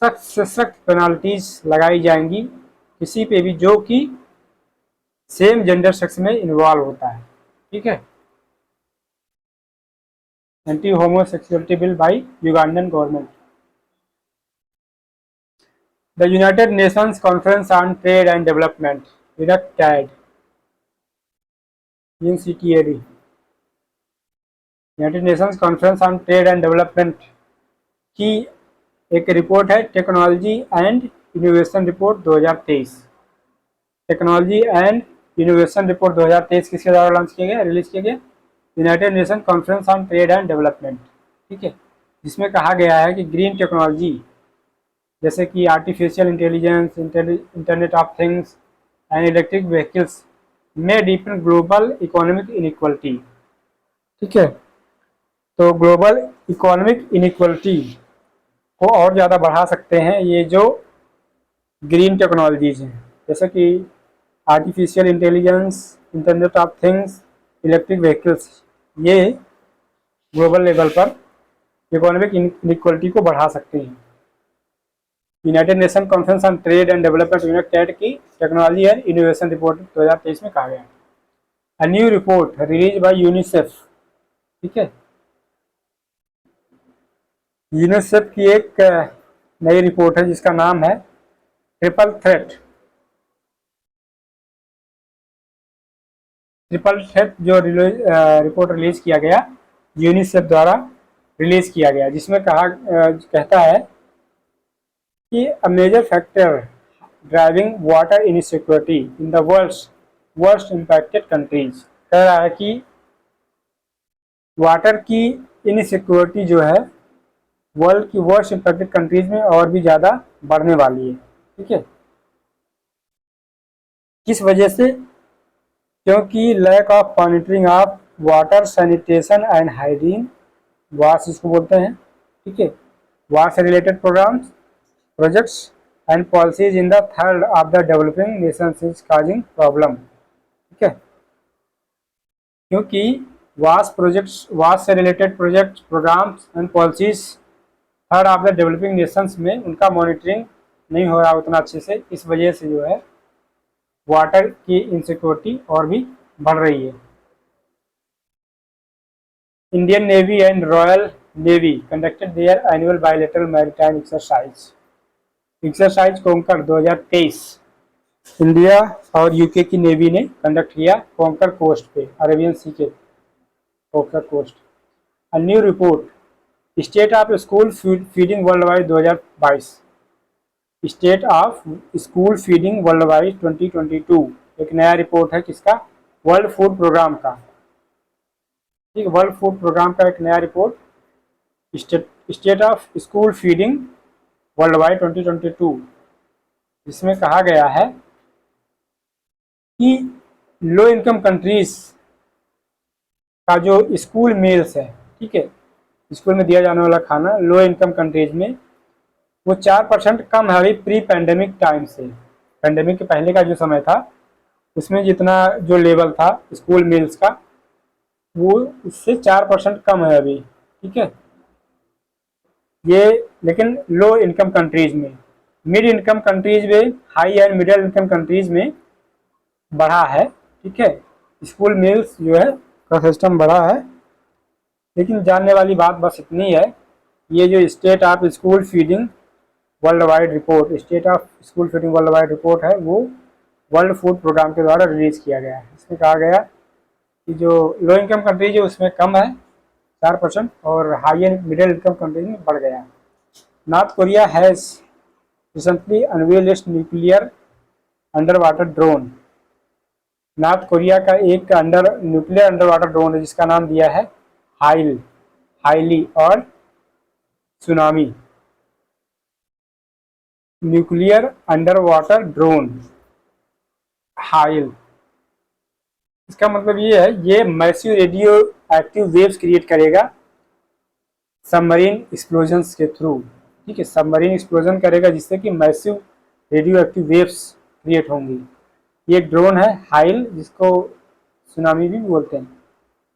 सख्त से सख्त पेनाल्टीज लगाई जाएंगी किसी पे भी जो कि सेम जेंडर सेक्स में इन्वॉल्व होता है। ठीक है, anti homosexuality bill bye Ugandan government. The United Nations conference on trade and development UNCTAD United Nations conference on trade and development की एक रिपोर्ट है technology and innovation report 2023। Technology and innovation report 2023 किसके द्वारा launch किया गया, release किया गया? United nation conference on trade and development. ठीक है, जिसमें कहा गया है कि ग्रीन टेक्नोलॉजी जैसे कि artificial intelligence, internet of things and electric vehicles may deepen global economic inequality. ठीक है, तो ग्लोबल इकोनॉमिक इनइक्वलिटी को और ज़्यादा बढ़ा सकते हैं ये जो ग्रीन टेक्नोलॉजीज हैं, जैसे कि artificial intelligence, internet of things, electric vehicles. ये ग्लोबल लेवल पर इकोनॉमिक इनइक्वलिटी को बढ़ा सकते हैं। United nation conference on trade and development United की टेक्नोलॉजी एंड इनोवेशन रिपोर्ट 2023 में कहा गया। अ new report release by UNICEF. ठीक है, यूनिसेफ की एक नई रिपोर्ट है जिसका नाम है ट्रिपल थ्रेट। ट्रिपल थ्रेट जो रिपोर्ट रिलीज किया गया यूनिसेफ द्वारा रिलीज किया गया, जिसमें कहता है कि a major factor driving water insecurity in the worst impacted countries. कह रहा है कि वाटर की इनसिक्योरिटी जो है वर्ल्ड की वर्स्ट इम्पैक्टेड कंट्रीज में और भी ज़्यादा बढ़ने वाली है। ठीक है, किस वजह से? क्योंकि lack of monitoring of water sanitation and hygiene, वास इसको बोलते हैं। ठीक है, वास से related programmes, projects and policies in the third of the developing nations is causing problem. ठीक है, क्योंकि वास से related project, programmes and policies third of the developing nations में उनका मॉनिटरिंग नहीं हो रहा उतना अच्छे से, इस वजह से जो है वाटर की इनसिक्योरिटी और भी बढ़ रही है। Indian navy and royal navy conducted their annual bilateral maritime exercise Konkan 2023। India और यूके की नेवी ने कंडक्ट किया कोंकण कोस्ट पे, अरेबियन सी के Konkan coast. A new report state of school feeding worldwide 2022। State of school feeding worldwide 2022 एक नया report है किसका? वर्ल्ड फूड प्रोग्राम का। ठीक है, वर्ल्ड फूड प्रोग्राम का एक नया report state of school feeding worldwide 2022, जिसमें कहा गया है कि लो इनकम कंट्रीज का जो स्कूल मील्स है, ठीक है, स्कूल में दिया जाने वाला खाना लो इनकम कंट्रीज में वो 4% कम है अभी प्री पैंडेमिक टाइम से। पैंडेमिक के पहले का जो समय था उसमें जितना जो लेवल था स्कूल मील्स का वो उससे 4% कम है अभी। ठीक है, ये लेकिन लो इनकम कंट्रीज में, मिड इनकम कंट्रीज में, high and middle income countries में बढ़ा है। ठीक है, स्कूल मील्स जो है का सिस्टम बढ़ा है। लेकिन जानने वाली बात बस इतनी है, ये जो state of school feeding world wide report, state of school feeding world wide report है, वो वर्ल्ड फूड प्रोग्राम के द्वारा रिलीज किया गया है। इसमें कहा गया कि जो लो इनकम कंट्रीज है उसमें कम है 4% और high and middle income countries में बढ़ गया। North Korea has recently unveiled it's nuclear underwater drone. North Korea का एक न्यूक्लियर अंडर वाटर ड्रोन है जिसका नाम दिया है हाईली और tsunami. Nuclear underwater drone Haeil, इसका मतलब ये है ये massive radioactive waves create करेगा सबमरीन एक्सप्लोजन्स के थ्रू। ठीक है, सबमरीन एक्सप्लोजन करेगा जिससे कि massive radioactive waves create होंगी। ये एक ड्रोन है हाइल, जिसको सुनामी भी बोलते हैं,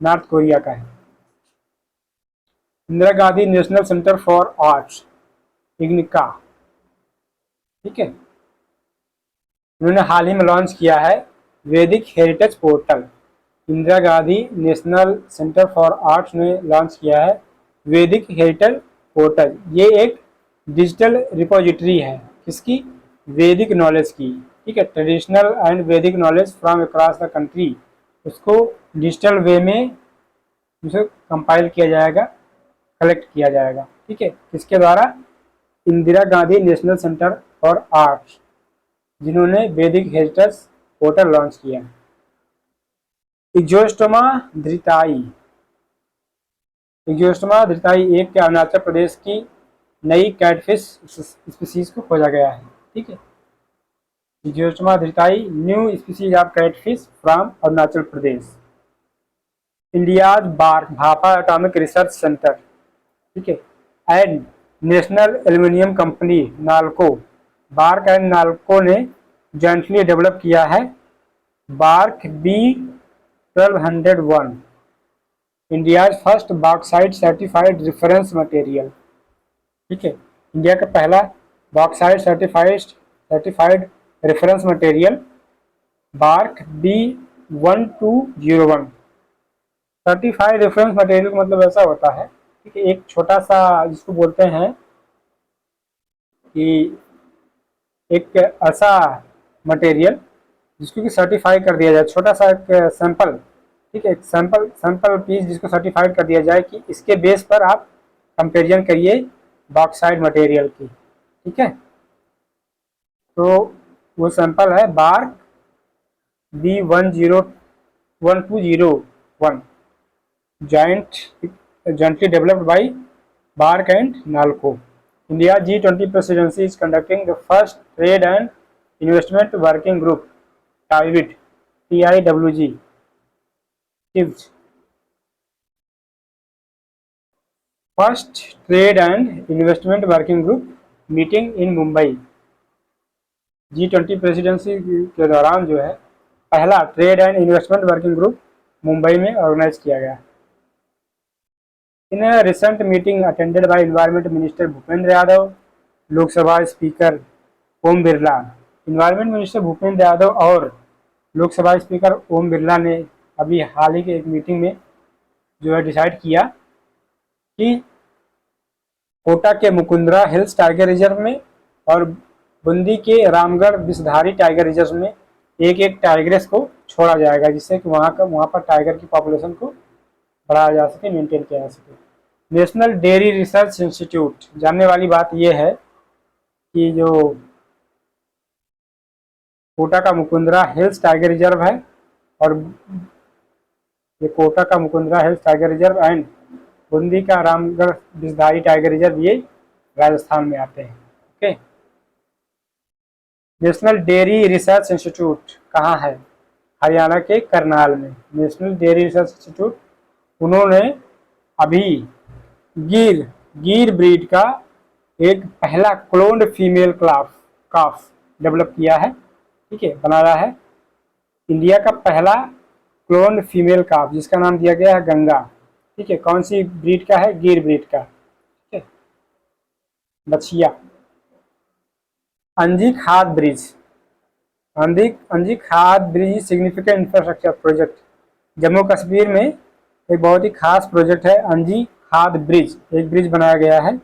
नॉर्थ कोरिया का है। Indira Gandhi national centre for arts इग्निका, ठीक है, उन्होंने हाल ही में लॉन्च किया है वैदिक heritage portal. Indira Gandhi national centre for arts ने लॉन्च किया है वैदिक हेरिटेज पोर्टल। ये एक डिजिटल रिपोजिटरी है किसकी? वैदिक नॉलेज की। ठीक है, ट्रेडिशनल एंड वैदिक knowledge from across the country, उसको डिजिटल वे में उसे कंपाइल किया जाएगा, कलेक्ट किया जाएगा। ठीक है, किसके द्वारा? Indira Gandhi national centre for arts, जिन्होंने वैदिक हेरिटेज पोर्टल लॉन्च किया। इग्ज़ोस्टोमा धृताई, इग्ज़ोस्टोमा धृताई एक के अरुणाचल प्रदेश की नई कैटफिश स्पीसीज को खोजा गया है। ठीक है, जियोस्टोमा धृताई, new species of catfish from Arunachal Pradesh. India's BARC Bhabha atomic research centre, ठीक है, and national aluminium company NALCO, BARC and NALCO ने जॉइंटली डेवलप किया है BARC B1201, India's first bauxite certified reference material, ठीक है, इंडिया का पहला bauxite certified reference material BARC B1201। Certified reference material का मतलब ऐसा होता है, ठीक है, एक छोटा सा जिसको बोलते हैं कि एक ऐसा मटेरियल जिसको कि सर्टिफाई कर दिया जाए, छोटा सा एक सैंपल, ठीक है, एक सैंपल पीस जिसको सर्टिफाइड कर दिया जाए कि इसके बेस पर आप कंपेरिजन करिए बॉक्साइट मटेरियल की, ठीक है। तो वो सैंपल है BARC B1201 jointly developed by Bark and Nalco. India G20 presidency is conducting the first trade and investment working group, TIWG. First trade and investment working group meeting in Mumbai. G20 presidency के दौरान जो है पहला trade and investment working group Mumbai में organise किया गया। In recent meeting attended by environment minister Bhupender Yadav, Lok Sabha speaker Om Birla. Environment minister Bhupender Yadav और Lok Sabha speaker Om Birla ने अभी हाल ही के एक मीटिंग में जो है डिसाइड किया कि कोटा के मुकुंदरा हिल्स टाइगर रिजर्व में और बूंदी के रामगढ़ विषधारी टाइगर रिजर्व में एक एक टाइग्रेस को छोड़ा जाएगा, जिससे कि वहाँ पर टाइगर की पॉपुलेशन को बढ़ाया जा सके, मेंटेन किया जा सके। नेशनल डेयरी रिसर्च इंस्टीट्यूट, जानने वाली बात यह है कि जो कोटा का मुकुंदरा हिल्स टाइगर रिजर्व है और ये कोटा का Mukundra hills tiger reserve and Bundi का रामगढ़ विषधारी टाइगर रिजर्व ये राजस्थान में आते हैं। Okay, national dairy research institute कहाँ है? हरियाणा के करनाल में। नेशनल डेयरी रिसर्च इंस्टीट्यूट, उन्होंने अभी गिर ब्रीड का एक पहला क्लोन्ड फीमेल काफ डेवलप किया है, ठीक है, बनाया है। इंडिया का पहला क्लोन्ड फीमेल काफ जिसका नाम दिया गया है गंगा, ठीक है। कौन सी ब्रीड का है? गिर ब्रीड का, ठीक है, बछिया। अंजी खाद ब्रिज, अंजी खाद bridge significant infrastructure project, Jammu Kashmir में एक बहुत ही खास प्रोजेक्ट है अंजी खाद ब्रिज। एक ब्रिज बनाया गया है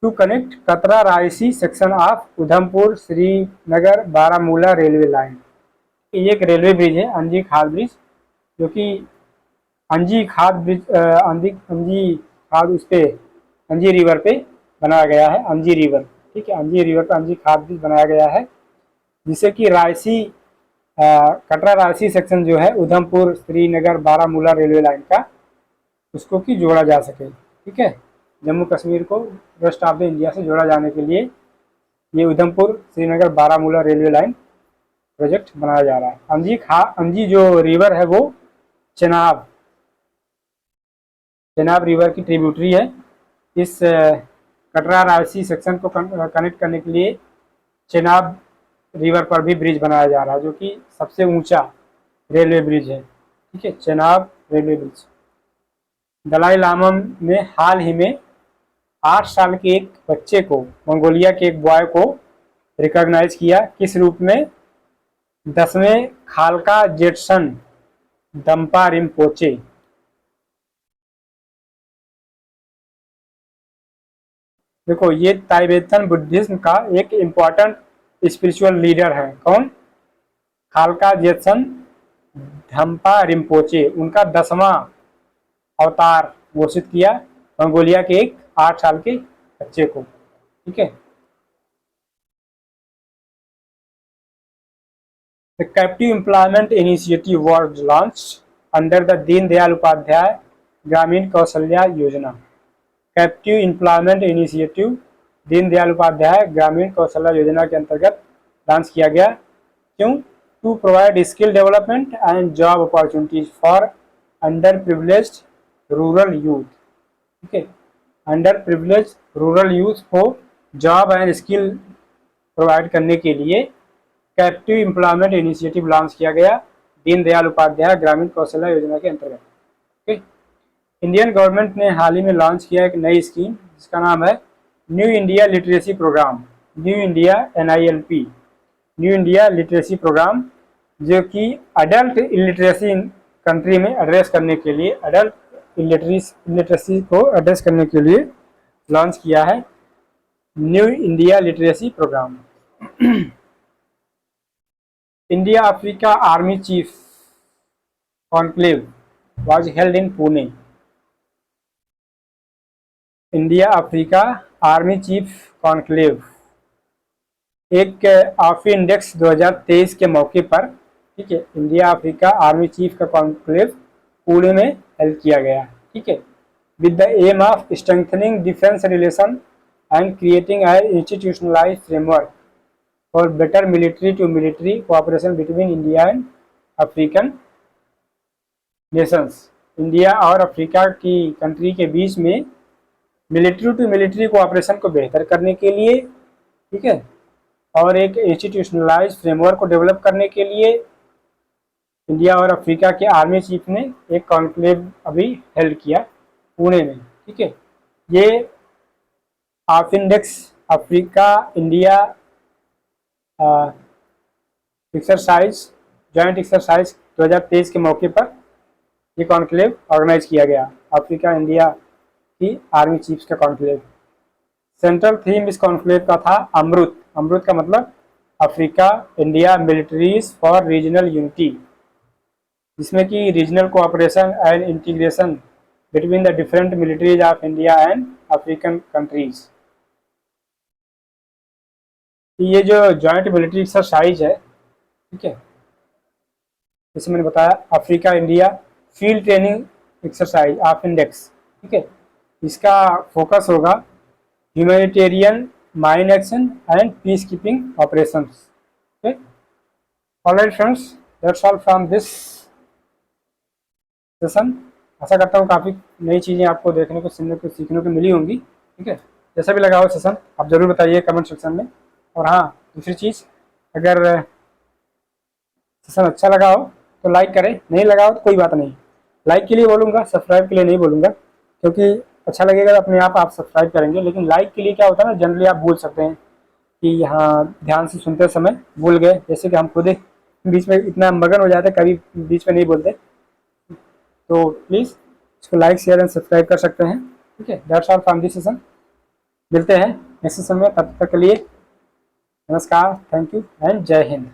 टू कनेक्ट कतरा Raisi section of Udhampur Srinagar Baramulla railway line. ये एक रेलवे ब्रिज है अंजी खाद ब्रिज, जो कि अंजी खाद ब्रिज अंजी खाद उस पे अंजी रिवर पे बनाया गया है, अंजी रिवर, ठीक है, अंजी रिवर पे अंजी खाद ब्रिज बनाया गया है, जिससे कि रायसी कटरा रायसी सेक्शन जो है उधमपुर श्रीनगर बारामूला रेलवे लाइन का उसको कि जोड़ा जा सके, ठीक है। जम्मू कश्मीर को रेस्ट ऑफ द इंडिया से जोड़ा जाने के लिए ये Udhampur Srinagar Baramulla railway line project बनाया जा रहा है। अंजी जो रिवर है वो चेनाब रिवर की ट्रिब्यूटरी है। इस कटरा रायसी सेक्शन को कनेक्ट करने के लिए चेनाब रिवर पर भी ब्रिज बनाया जा रहा है, जो कि सबसे ऊंचा रेलवे ब्रिज है, ठीक है, चेनाब रेलवे ब्रिज। दलाई लामा ने हाल ही में 8 साल के एक बच्चे को, मंगोलिया के एक बॉय को रिकॉग्नाइज किया, किस रूप में? 10वें खालका जेटसन दम्पा रिम्पोचे। देखो, ये तिब्बतन बुद्धिज्म का एक इम्पोर्टेंट स्पिरिचुअल लीडर है। कौन? खालका जेटसन धम्पा रिम्पोचे। उनका 10वां अवतार घोषित किया मंगोलिया के एक 8 साल के बच्चे को, ठीक है। The Captive Employment Initiative was launched under the Deen Dayal Upadhyay ग्रामीण कौशल्या योजना। Captive employment initiative Deen Dayal Upadhyay ग्रामीण कौशल्या योजना के अंतर्गत लॉन्च किया गया। क्यों? To provide skill development and job opportunities for underprivileged rural youth. ठीक है, अंडर प्रिविलेज रूरल यूथ को जॉब एंड स्किल प्रोवाइड करने के लिए कैप्टिव एम्प्लॉयमेंट इनिशिएटिव लॉन्च किया गया दीनदयाल उपाध्याय ग्रामीण कौशल्या योजना के अंतर्गत। ठीक, इंडियन गवर्नमेंट ने हाल ही में लॉन्च किया एक नई स्कीम जिसका नाम है new India literacy programme, new India NILP, new India literacy programme, जो कि अडल्ट इलिटरेसी कंट्री में एड्रेस करने के लिए, अडल्ट इलिटरेसी को एड्रेस करने के लिए लॉन्च किया है new India literacy programme. India Africa army chief conclave was held in Pune। India Africa army chief conclave एक आफी इंडेक्स 2023 के मौके पर, ठीक है, इंडिया अफ्रीका आर्मी चीफ का कॉन्क्लेव पुणे में हेल्ड किया गया। ठीक है, with the aim of strengthening defence relation and creating an institutionalised framework for better military to military cooperation between India and African nations. India और अफ्रीका की country के बीच में मिलिट्री टू मिलिट्री कोऑपरेशन को बेहतर करने के लिए, ठीक है, और एक इंस्टीट्यूशनलाइज्ड फ्रेमवर्क को डेवलप करने के लिए इंडिया और अफ्रीका के आर्मी चीफ ने एक कॉन्क्लेव अभी हेल्ड किया पुणे में। ठीक है, ये AFINDEX Africa India exercise, joint exercise 2023 के मौके पर ये कॉन्क्लेव ऑर्गेनाइज किया गया, अफ्रीका इंडिया की आर्मी चीफ्स का कॉन्क्लेव। सेंट्रल थीम इस कॉन्क्लेव का था अमृत। अमृत का मतलब Africa India militaries for regional unity, जिसमें कि regional cooperation and integration between the different militaries of India and African countries. ये जो जॉइंट मिलिट्री एक्सरसाइज है, ठीक है, जैसे मैंने बताया Africa India field training exercise AFINDEX, ठीक है, इसका फोकस होगा humanitarian, mine action and peacekeeping operations. Okay, alright friends, that's all from this session. आशा करता हूँ काफ़ी नई चीज़ें आपको देखने को, सुनने को, सीखने को मिली होंगी। ठीक है, जैसा भी लगा हो सेशन आप ज़रूर बताइए कमेंट सेक्शन में। और हाँ, दूसरी चीज़, अगर सेशन अच्छा लगा हो तो लाइक करें, नहीं लगा हो तो कोई बात नहीं। लाइक के लिए बोलूँगा, सब्सक्राइब के लिए नहीं बोलूँगा, क्योंकि अच्छा लगेगा अपने आप सब्सक्राइब करेंगे। लेकिन लाइक के लिए क्या होता है ना, जनरली आप भूल सकते हैं कि यहाँ ध्यान से सुनते समय भूल गए, जैसे कि हम खुद ही बीच में इतना मगन हो जाते, कभी बीच में नहीं बोलते। तो प्लीज़ इसको लाइक, शेयर एंड सब्सक्राइब कर सकते हैं। ठीक है, that's all from this session. मिलते हैं नेक्स्ट सेशन में, तब तक के लिए नमस्कार, थैंक यू एंड जय हिंद।